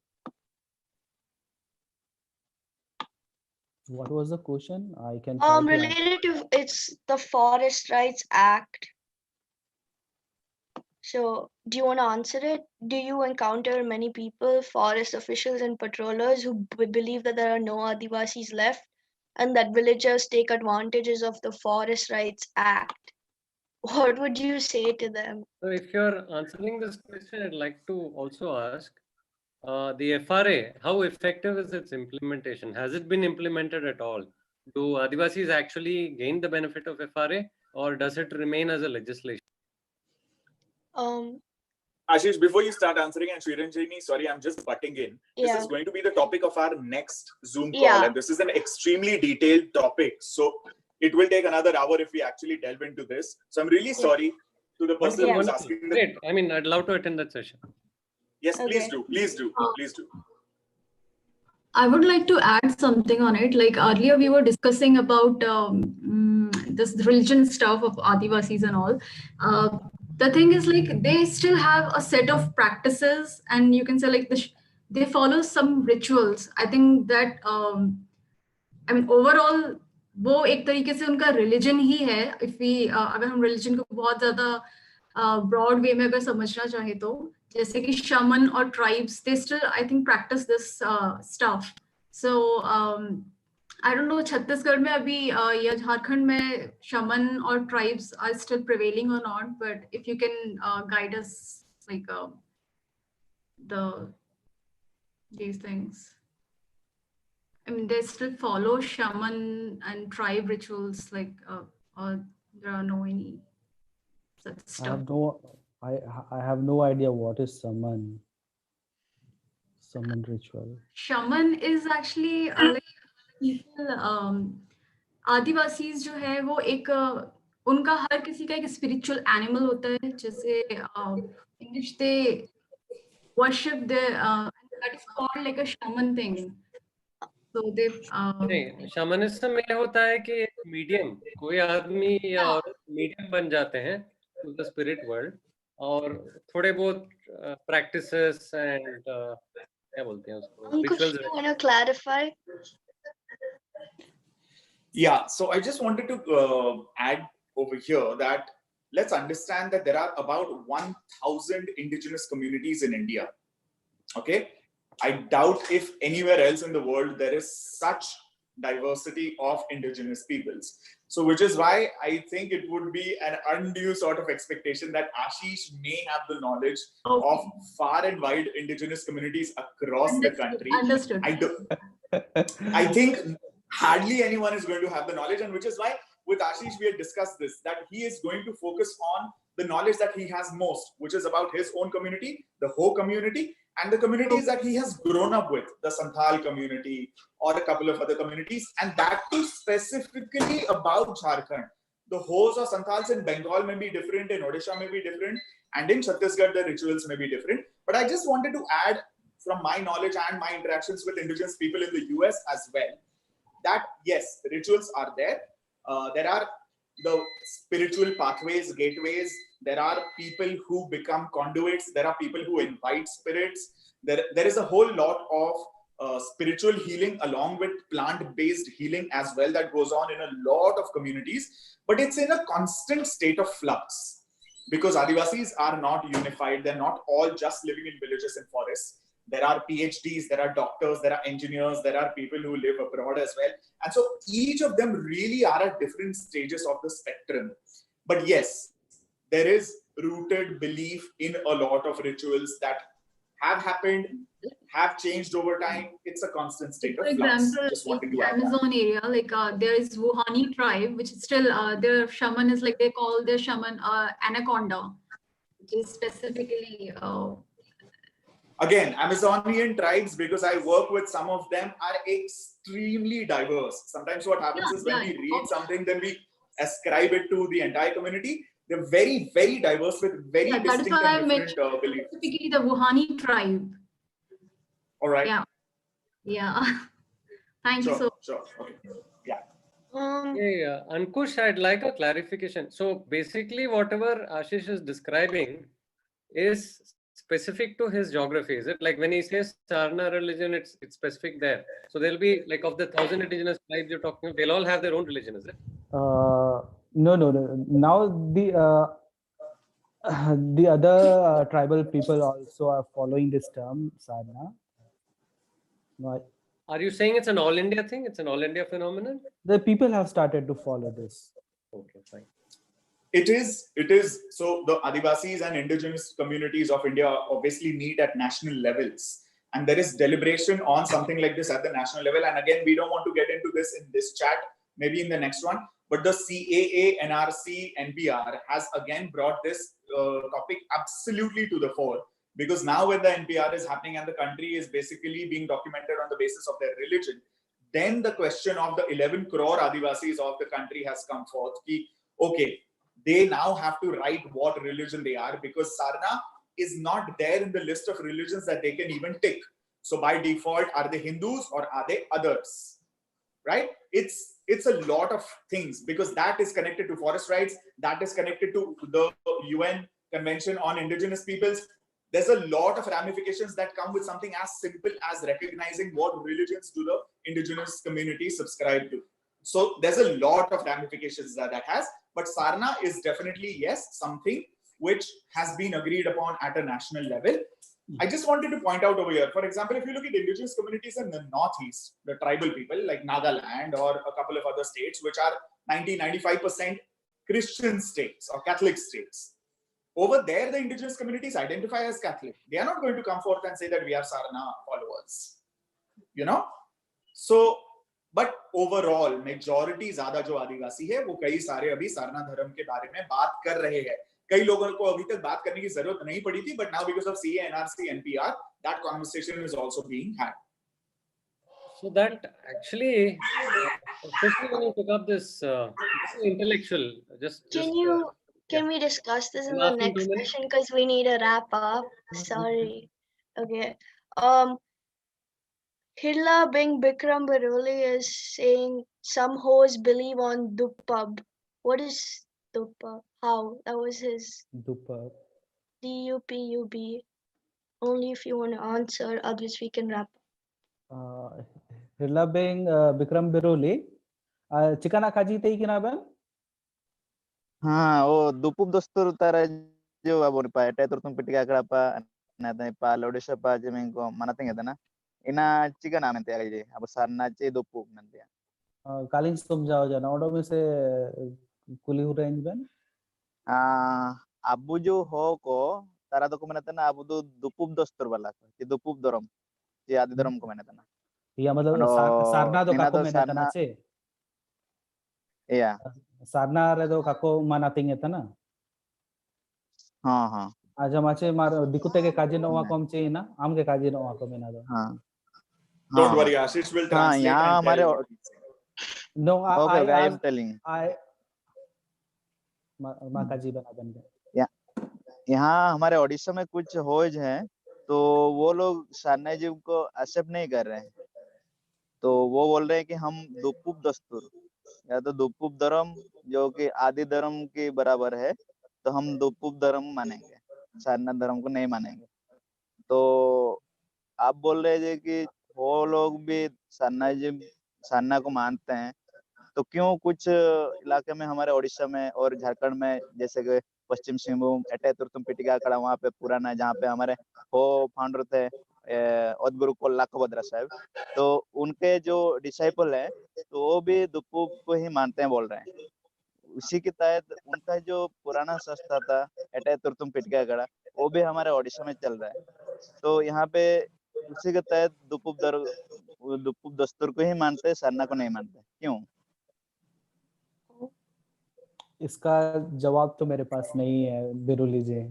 What was the question? I can try to related to, it's the Forest Rights Act. So do you want to answer it? Do you encounter many people, forest officials and patrollers, who believe that there are no Adivasis left and that villagers take advantages of the Forest Rights Act? What would you say to them? So if you're answering this question, I'd like to also ask, the FRA, how effective is its implementation? Has it been implemented at all? Do Adivasis actually gain the benefit of FRA, or does it remain as a legislation? Ashish, before you start answering, and Sriranjani, sorry, I'm just butting in. This is going to be the topic of our next Zoom call, and this is an extremely detailed topic. So it will take another hour if we actually delve into this. So I'm really sorry to the person who's asking. Great. I mean, I'd love to attend that session. Yes, please do. Please do. Please do. I would like to add something on it. Like earlier, we were discussing about this religion stuff of Adivasis and all. The thing is, like, they still have a set of practices, and you can say like they follow some rituals. I think that I mean overall वो एक तरीके से उनका religion ही है. If we अगर हम religion को बहुत ज़्यादा broad way में अगर समझना चाहे तो, जैसे कि shaman or tribes, they still I think practice this stuff. So I don't know Chhattisgarh में अभी या झारखंड में shaman or tribes are still prevailing or not, but if you can guide us like these things. I mean, they still follow shaman and tribe rituals, like or there are no any such stuff. I have no idea what is summon ritual. Shaman is actually like people Adivasis जो है वो एक उनका हर किसी का एक स्पिरिचुअल एनिमल होता है, जैसे English they worship they that is called like a shaman thing. So they नहीं, शमनिज्म में होता है कि मीडियम, कोई आदमी या औरत मीडियम बन जाते हैं टू द स्पिरिट वर्ल्ड, और थोड़े बहुत प्रैक्टिसेस एंड क्या बोलते हैं उसको, Ankush, rituals. you want to clarify? Yeah, so I just wanted to add over here that let's understand that there are about 1,000 indigenous communities in India. Okay, I doubt if anywhere else in the world there is such diversity of indigenous peoples. So which is why I think it would be an undue sort of expectation that Ashish may have the knowledge of far and wide indigenous communities across the country. Understood. I think hardly anyone is going to have the knowledge, and which is why with Ashish we had discussed this, that he is going to focus on the knowledge that he has most, which is about his own community, the Ho community, and the communities that he has grown up with, the Santhal community or a couple of other communities, and that too specifically about Jharkhand. The Hos or Santhals in Bengal may be different, in Odisha may be different, and in Chhattisgarh the rituals may be different. But I just wanted to add from my knowledge and my interactions with indigenous people in the US as well, that yes, the rituals are there. There are the spiritual pathways, gateways. There are people who become conduits. There are people who invite spirits. There is a whole lot of spiritual healing along with plant-based healing as well that goes on in a lot of communities. But it's in a constant state of flux because Adivasis are not unified. They're not all just living in villages and forests. There are PhDs, there are doctors, there are engineers, there are people who live abroad as well. And so each of them really are at different stages of the spectrum. But yes, there is rooted belief in a lot of rituals that have happened, have changed over time. It's a constant state of flux. For example, Just wanted to in add Amazon area, like there is Wuhani tribe, which is still their shaman is like they call their shaman anaconda, which is specifically. Again, Amazonian tribes, because I work with some of them, are extremely diverse. Sometimes what happens is when we read something, then we ascribe it to the entire community. They're very, very diverse with very distinct and different beliefs. Specifically the Wuhani tribe. All right. Yeah. Yeah. Thank you so much. Sure. Okay. Yeah. Yeah, Ankush, I'd like a clarification. So basically, whatever Ashish is describing is specific to his geography. Is it like when he says Sarna religion, it's specific there? So there'll be like of the 1,000 indigenous tribes you're talking about, they'll all have their own religion, is it? No. Now the other tribal people also are following this term, Sarna. No, Are you saying it's an all India thing? It's an all India phenomenon? the people have started to follow this. Okay, fine. It is. So the Adivasis and indigenous communities of India obviously meet at national levels. And there is deliberation on something like this at the national level. And again, we don't want to get into this in this chat, maybe in the next one. But the CAA, NRC, NPR has again brought this topic absolutely to the fore. Because now when the NPR is happening and the country is basically being documented on the basis of their religion, then the question of the 11 crore Adivasis of the country has come forth. Okay, they now have to write what religion they are because Sarna is not there in the list of religions that they can even tick. So by default, are they Hindus or are they others? Right? It's a lot of things because that is connected to forest rights, that is connected to the UN Convention on Indigenous Peoples. There's a lot of ramifications that come with something as simple as recognizing what religions do the indigenous community subscribe to. So there's a lot of ramifications that has, but Sarna is definitely, yes, something which has been agreed upon at a national level. I just wanted to point out over here, for example, if you look at indigenous communities in the Northeast, the tribal people like Nagaland or a couple of other states, which are 90-95% Christian states or Catholic states. Over there, the indigenous communities identify as Catholic. They are not going to come forth and say that we are Sarna followers, you know? So, but overall, majority ज़्यादा जो आदिवासी है, वो कई सारे अभी सारना धर्म के बारे में बात कर रहे हैं. कई लोगों को अभी तक बात करने की जरूरत नहीं पड़ी थी, but now because of CA, NRC, NPR, that conversation is also being had. So that actually, especially when you took up this intellectual, Can we discuss this in the last next 2 minutes. session, because we need to wrap up? Sorry. Okay. Hilla Bing Bikram Baroli is saying some hoes believe on Dupub. What is Dupub? How? That was his Dupub. DUPUB. Only if you want to answer, otherwise we can wrap. Hilla Bing Bikram Baroli. Chikana kaji tei kinaban? हाँ वो दुपुप दोस्तों तारा जो अब उन पाए टे तुम पिटिका करा पा नाते पा लोडेशा पा जमीन को मनाते हैं ना इना चिका नाम है त्याग जी अब सारना चे दुपुप नंते हैं कालिंग तुम जाओ जाना ओडो में से कुली हो रेंज बन अबू जो हो को तारा तो को मनाते ना अबू तो दुपुप दोस्तों वाला ये दुपुप दरम ये आदि दरम को मनाते ना या मतलब सारना तो काको मनाते ना चे या सारना रे दो काको मनाते हैं तना हाँ हाँ आज हमारे मार दिकुते के काजी नवा कम चाहिए ना आम के काजी नवा कम ना दो हाँ Don't worry, Ashish will translate and tell you. No, okay, I am telling. माँ काजी बना बन गए यहाँ हमारे ओडिशा में कुछ होज हैं तो वो लोग सारना जी को एक्सेप्ट नहीं कर रहे हैं तो वो बोल रहे हैं कि हम दुपुप दस्तूर या तो दुपुप धर्म जो कि आदि धर्म के बराबर है तो हम दुपुप धर्म मानेंगे सारना धर्म को नहीं मानेंगे तो आप बोल रहे हैं कि वो लोग भी सारना को मानते हैं तो क्यों कुछ इलाके में हमारे ओडिशा में और झारखंड में जैसे कि पश्चिम सिंहभूम एटे तुर्तुम पिटिका कड़ा वहाँ पे पुराना जहाँ पे हमारे हो फाउंडर थे अदगुरु कोल्लाखभद्रा साहब तो उनके जो डिसाइपल है तो वो भी दुपुप को ही मानते हैं बोल रहे हैं उसी के तहत उनका जो पुराना संस्था था एटे तुर्तुम पिटिका कड़ा वो भी हमारे ओडिशा में चल रहा है तो यहाँ पे उसी के तहत दुपुप दस्तूर को ही मानते हैं सारना को नहीं मानते क्यों इसका जवाब तो मेरे पास नहीं है बिरुली जी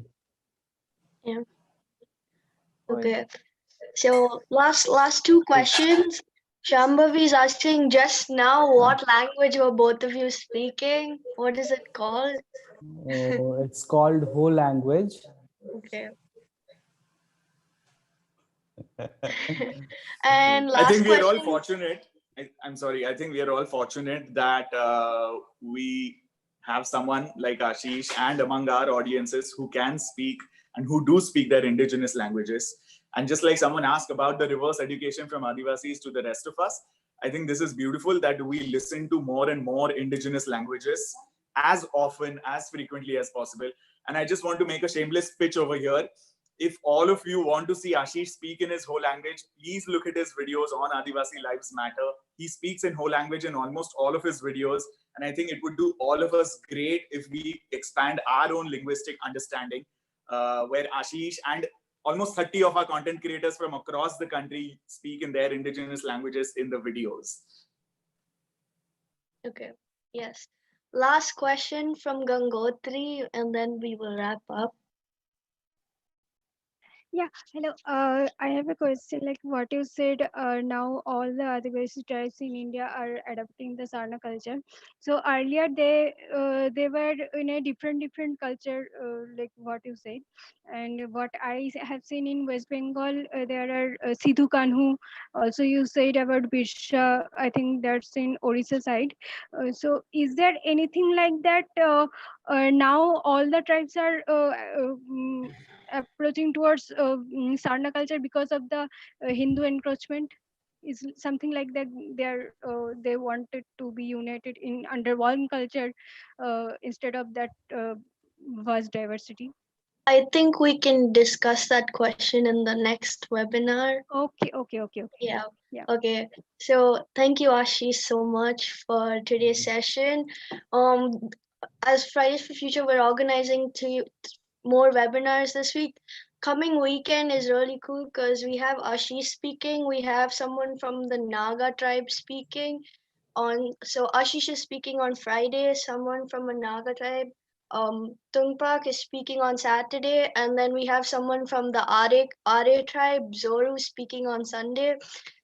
Okay, so last two questions. Shambhavi is asking just now, what language were both of you speaking? What is it called? It's called Ho language. Okay. And last I think we are all question. fortunate. I'm sorry. I think we are all fortunate that we have someone like Ashish and among our audiences who can speak and who do speak their indigenous languages. And just like someone asked about the reverse education from Adivasis to the rest of us, I think this is beautiful that we listen to more and more indigenous languages as often, as frequently as possible. And I just want to make a shameless pitch over here. If all of you want to see Ashish speak in his Ho language, please look at his videos on Adivasi Lives Matter. He speaks in Ho language in almost all of his videos. And I think it would do all of us great if we expand our own linguistic understanding, where Ashish and almost 30 of our content creators from across the country speak in their indigenous languages in the videos. Okay, yes. Last question from Gangotri, and then we will wrap up. Yeah, hello. I have a question. Like what you said, now all the Adivasi tribes in India are adopting the Sarna culture. So earlier they were in a different culture, like what you said. And what I have seen in West Bengal, there are Sidhu Kanhu. Also, you said about Birsha. I think that's in Orissa side. So is there anything like that? Now all the tribes are approaching towards Sarna culture because of the Hindu encroachment? Is something like that they wanted to be united in under one culture instead of that vast diversity? I think we can discuss that question in the next webinar. Okay. Yeah. Yeah. Okay. So thank you, Ashish, so much for today's session. As Fridays for Future, we're organizing more webinars this week. Coming weekend is really cool because we have Ashish speaking. We have someone from the Naga tribe speaking so Ashish is speaking on Friday, someone from a Naga tribe. Tungpak is speaking on Saturday, and then we have someone from the Are tribe, Zoru, speaking on Sunday.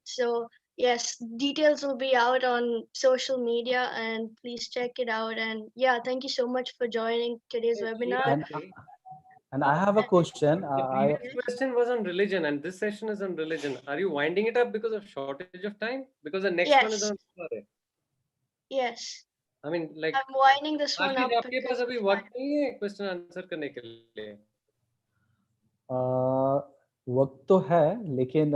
So Yes, details will be out on social media, and please check it out. And yeah, thank you so much for joining today's webinar. And I have a question. The previous question was on religion, and this session is on religion. Are you winding it up because of shortage of time? Because the next one is Yes. on. Yes. I mean, like. I'm winding this one Ashish, up. आपके पास अभी वक्त नहीं है क्वेश्चन आंसर करने के लिए? वक्त तो है, लेकिन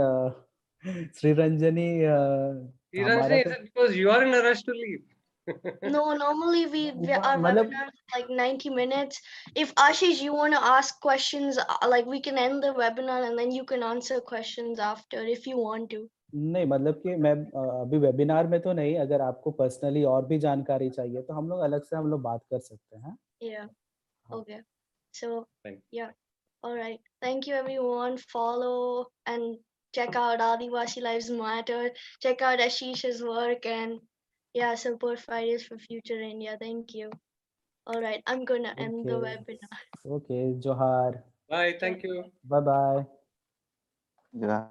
श्रीरंजनी हमारा Is it because you are in a rush to leave? No, normally our मतलब webinar is like 90 minutes. If Ashish, you want to ask questions, like we can end the webinar and then you can answer questions after if you want to. नहीं, मतलब कि मैं अभी वेबिनार में तो नहीं, अगर आपको पर्सनली और भी जानकारी चाहिए तो हम लोग अलग से बात कर सकते हैं. Yeah. Okay. So yeah. All right. Thank you everyone. Follow and check out Adivasi Lives Matter. Check out Ashish's work and yeah, support Fridays for Future India. Thank you. All right. I'm gonna end the webinar. Okay, Johar. Bye. Thank you. Bye bye. Yeah.